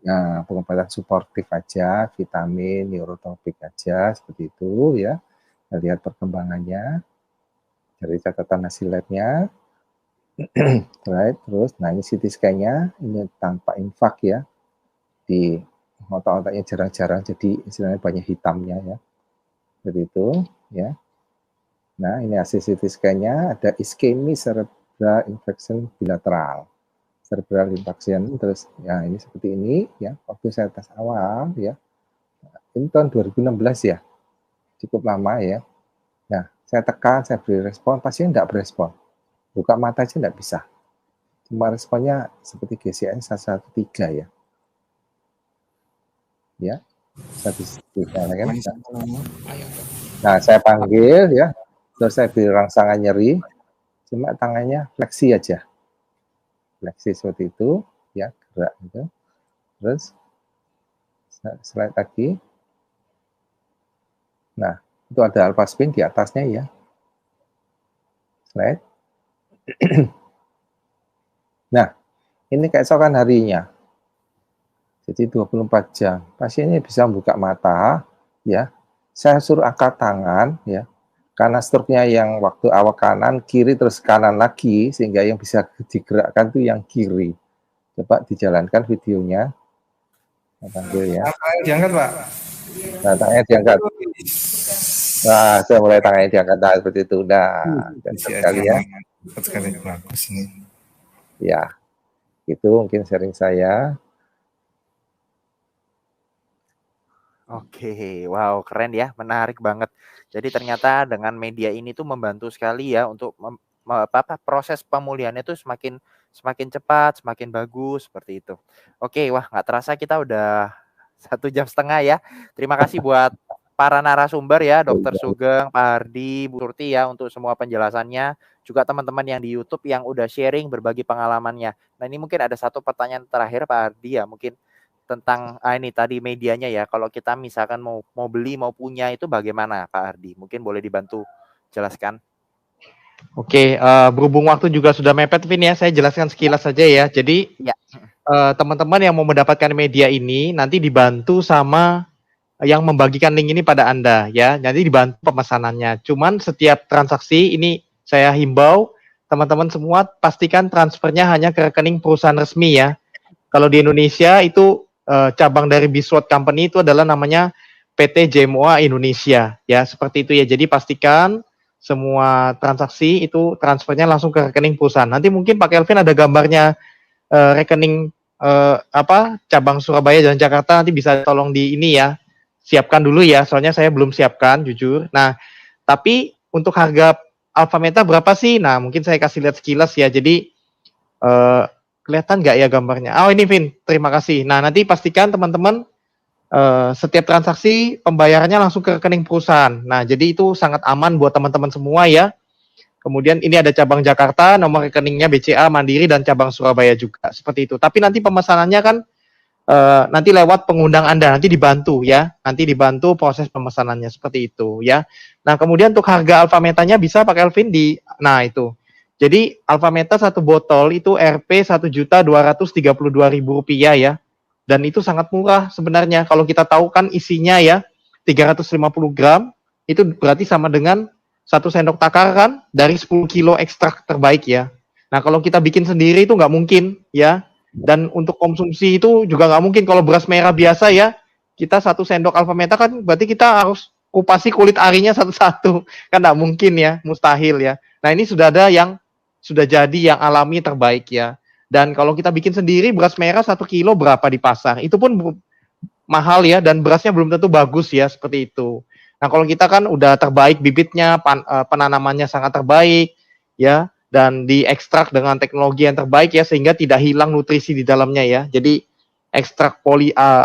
Nah, pengobatan suportif aja, vitamin, neurotropik aja, seperti itu ya. Kita lihat perkembangannya dari catatan hasil labnya. Right, terus, nah ini CT scan-nya, ini tanpa infak ya, di otak-otaknya jarang-jarang, jadi istilahnya banyak hitamnya ya, seperti itu ya. Nah ini hasil CT scan-nya, ada iskemi cerebral infarction bilateral, cerebral infarction, terus ya ini seperti ini ya, waktu saya tes awal ya, ini tahun 2016 ya, cukup lama ya. Nah saya tekan, saya beri respon, pasien tidak berespon, buka mata aja tidak bisa. Cuma responnya seperti GCS 113 ya. Ya, 113 kan. Nah, saya panggil ya, terus saya beri rangsangan nyeri, cuma tangannya fleksi aja. Fleksi seperti itu, ya, gerak gitu. Terus slide lagi. Nah, itu ada alpha spin di atasnya ya. Slide. Nah, ini keesokan harinya. Jadi 24 jam. Pasiennya bisa membuka mata, ya. Saya suruh angkat tangan, ya. Karena stroke-nya yang waktu awal kanan, kiri, terus kanan lagi, sehingga yang bisa digerakkan itu yang kiri. Coba dijalankan videonya. Saya panggil ya. Diangkat, Pak. Nah, tangannya diangkat. Nah, saya mulai tangannya diangkat. Nah, seperti itu. Nah, sekali ya. Sekali, bagus nih. Ya, itu mungkin sharing saya. Oke, wow keren ya, menarik banget. Jadi ternyata dengan media ini tuh membantu sekali ya untuk proses pemulihannya tuh semakin cepat, semakin bagus seperti itu. Oke, wah nggak terasa kita udah 1,5 jam ya. Terima kasih buat para narasumber ya, Dokter Sugeng, Pak Hardi, Bu Surti ya untuk semua penjelasannya. Juga teman-teman yang di YouTube yang udah sharing berbagi pengalamannya. Nah ini mungkin ada satu pertanyaan terakhir Pak Hardi ya, mungkin tentang ini tadi medianya ya. Kalau kita misalkan mau beli mau punya itu bagaimana Pak Ardi? Mungkin boleh dibantu jelaskan. Oke, berhubung waktu juga sudah mepet, Vin ya, saya jelaskan sekilas saja ya. Jadi Ya. teman-teman yang mau mendapatkan media ini nanti dibantu sama yang membagikan link ini pada Anda ya. Nanti dibantu pemesanannya. Cuman setiap transaksi ini saya himbau teman-teman semua pastikan transfernya hanya ke rekening perusahaan resmi ya. Kalau di Indonesia itu cabang dari Bisword Company itu adalah namanya PT JMOA Indonesia ya, seperti itu ya. Jadi pastikan semua transaksi itu transfernya langsung ke rekening perusahaan. Nanti mungkin Pak Kelvin ada gambarnya rekening cabang Surabaya dan Jakarta, nanti bisa tolong di ini ya, siapkan dulu ya, soalnya saya belum siapkan jujur. Nah, tapi untuk harga Alpha Meta berapa sih? Nah, mungkin saya kasih lihat sekilas ya. Jadi kelihatan nggak ya gambarnya? Oh ini Vin, terima kasih. Nah, nanti pastikan teman-teman setiap transaksi pembayarannya langsung ke rekening perusahaan. Nah, jadi itu sangat aman buat teman-teman semua ya. Kemudian ini ada cabang Jakarta, nomor rekeningnya BCA, Mandiri, dan cabang Surabaya juga. Seperti itu. Tapi nanti pemesanannya kan nanti lewat pengundang Anda, nanti dibantu ya. Nanti dibantu proses pemesanannya seperti itu ya. Nah, kemudian untuk harga Alpha Metanya bisa Pak Kelvin nah itu. Jadi Alpha Meta satu botol itu Rp 1.232.000 rupiah ya. Dan itu sangat murah sebenarnya. Kalau kita tahu kan isinya ya 350 gram, itu berarti sama dengan 1 sendok takar kan dari 10 kilo ekstrak terbaik ya. Nah kalau kita bikin sendiri itu nggak mungkin ya. Dan untuk konsumsi itu juga nggak mungkin. Kalau beras merah biasa ya, kita 1 sendok Alpha Meta kan berarti kita harus kupasi kulit arinya satu-satu. Kan nggak mungkin ya, mustahil ya. Nah ini sudah ada yang sudah jadi yang alami terbaik ya. Dan kalau kita bikin sendiri beras merah 1 kilo berapa di pasar? Itu pun mahal ya, dan berasnya belum tentu bagus ya, seperti itu. Nah kalau kita kan udah terbaik bibitnya, penanamannya sangat terbaik ya, dan diekstrak dengan teknologi yang terbaik ya, sehingga tidak hilang nutrisi di dalamnya ya. Jadi ekstrak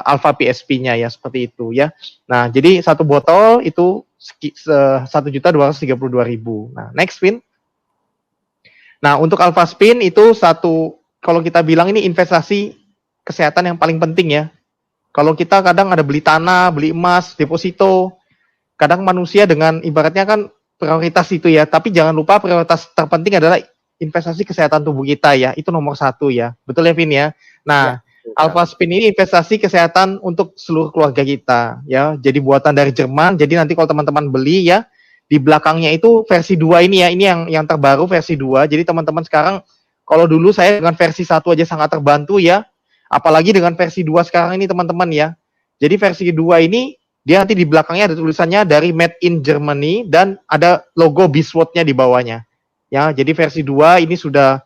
alpha PSP-nya ya, seperti itu ya. Nah jadi satu botol itu 1.232.000. Nah next Vin. Nah untuk Alpha Spin itu kalau kita bilang ini investasi kesehatan yang paling penting ya. Kalau kita kadang ada beli tanah, beli emas, deposito, kadang manusia dengan ibaratnya kan prioritas itu ya, tapi jangan lupa prioritas terpenting adalah investasi kesehatan tubuh kita ya, itu nomor 1 ya. Betul ya Vin ya? Nah, ya, Alpha Spin ini investasi kesehatan untuk seluruh keluarga kita ya. Jadi buatan dari Jerman, jadi nanti kalau teman-teman beli ya, di belakangnya itu versi 2 ini ya, ini yang terbaru versi 2. Jadi teman-teman sekarang, kalau dulu saya dengan versi 1 aja sangat terbantu ya, apalagi dengan versi 2 sekarang ini teman-teman ya. Jadi versi 2 ini, dia nanti di belakangnya ada tulisannya dari Made in Germany, dan ada logo Bisword-nya di bawahnya. Ya, jadi versi 2 ini sudah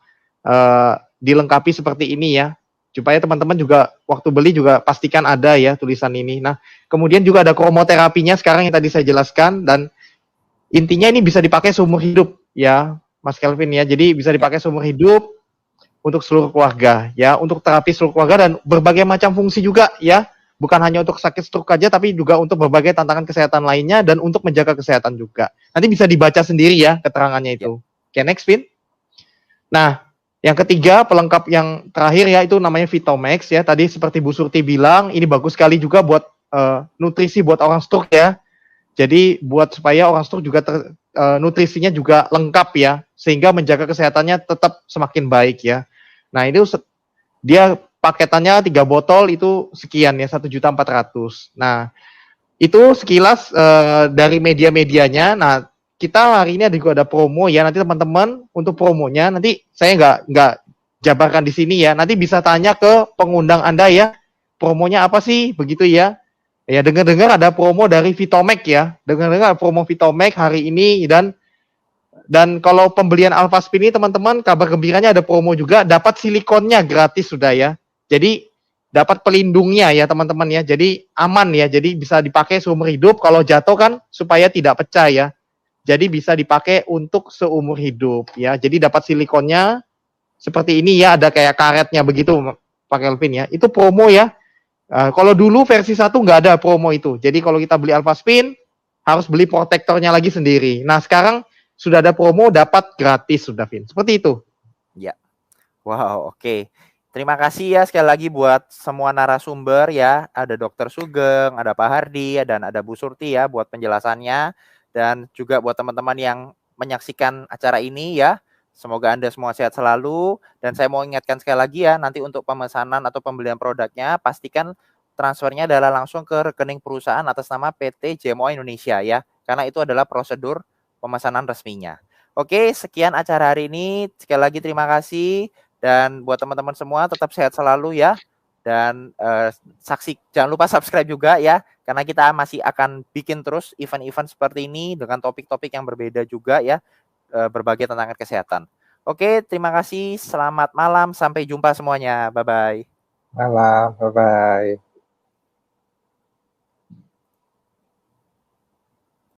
dilengkapi seperti ini ya. Supaya teman-teman juga waktu beli juga pastikan ada ya tulisan ini. Nah, kemudian juga ada kromoterapinya sekarang yang tadi saya jelaskan, dan intinya ini bisa dipakai seumur hidup ya, Mas Kelvin ya. Jadi bisa dipakai seumur hidup untuk seluruh keluarga ya, untuk terapi seluruh keluarga dan berbagai macam fungsi juga ya. Bukan hanya untuk sakit stroke aja, tapi juga untuk berbagai tantangan kesehatan lainnya dan untuk menjaga kesehatan juga. Nanti bisa dibaca sendiri ya keterangannya itu. Oke, next Vin. Nah, yang ketiga pelengkap yang terakhir ya itu namanya Vitomax ya. Tadi seperti Bu Surti bilang, ini bagus sekali juga buat nutrisi buat orang stroke ya. Jadi buat supaya orang stroke juga nutrisinya juga lengkap ya, sehingga menjaga kesehatannya tetap semakin baik ya. Nah itu dia paketannya 3 botol itu sekian ya, 1.400.000. Nah itu sekilas dari media-medianya. Nah kita hari ini juga ada promo ya, nanti teman-teman untuk promonya nanti saya nggak jabarkan di sini ya, nanti bisa tanya ke pengundang Anda ya, promonya apa sih begitu ya. Ya, dengar-dengar ada promo dari Vitomax ya. Dengar-dengar promo Vitomax hari ini, dan kalau pembelian Alpha Spin ini teman-teman, kabar gembiranya ada promo juga, dapat silikonnya gratis sudah ya. Jadi dapat pelindungnya ya teman-teman ya. Jadi aman ya. Jadi bisa dipakai seumur hidup, kalau jatuh kan supaya tidak pecah ya. Jadi bisa dipakai untuk seumur hidup ya. Jadi dapat silikonnya seperti ini ya, ada kayak karetnya begitu Pak Kelvin ya. Itu promo ya. Kalau dulu versi 1 nggak ada promo itu. Jadi kalau kita beli Alpha Spin, harus beli protektornya lagi sendiri. Nah, sekarang sudah ada promo, dapat gratis sudah, Vin. Seperti itu. Ya. Wow, oke. Terima kasih ya sekali lagi buat semua narasumber ya. Ada Dr. Sugeng, ada Pak Hardi, dan ada Bu Surti ya buat penjelasannya. Dan juga buat teman-teman yang menyaksikan acara ini ya. Semoga Anda semua sehat selalu. Dan saya mau ingatkan sekali lagi ya, nanti untuk pemesanan atau pembelian produknya, pastikan transfernya adalah langsung ke rekening perusahaan atas nama PT JMO Indonesia ya. Karena itu adalah prosedur pemesanan resminya. Oke, sekian acara hari ini. Sekali lagi terima kasih. Dan buat teman-teman semua tetap sehat selalu ya. Dan jangan lupa subscribe juga ya. Karena kita masih akan bikin terus event-event seperti ini dengan topik-topik yang berbeda juga ya. Berbagai tentang kesehatan. Oke, terima kasih. Selamat malam. Sampai jumpa semuanya. Bye-bye. Malam, bye-bye.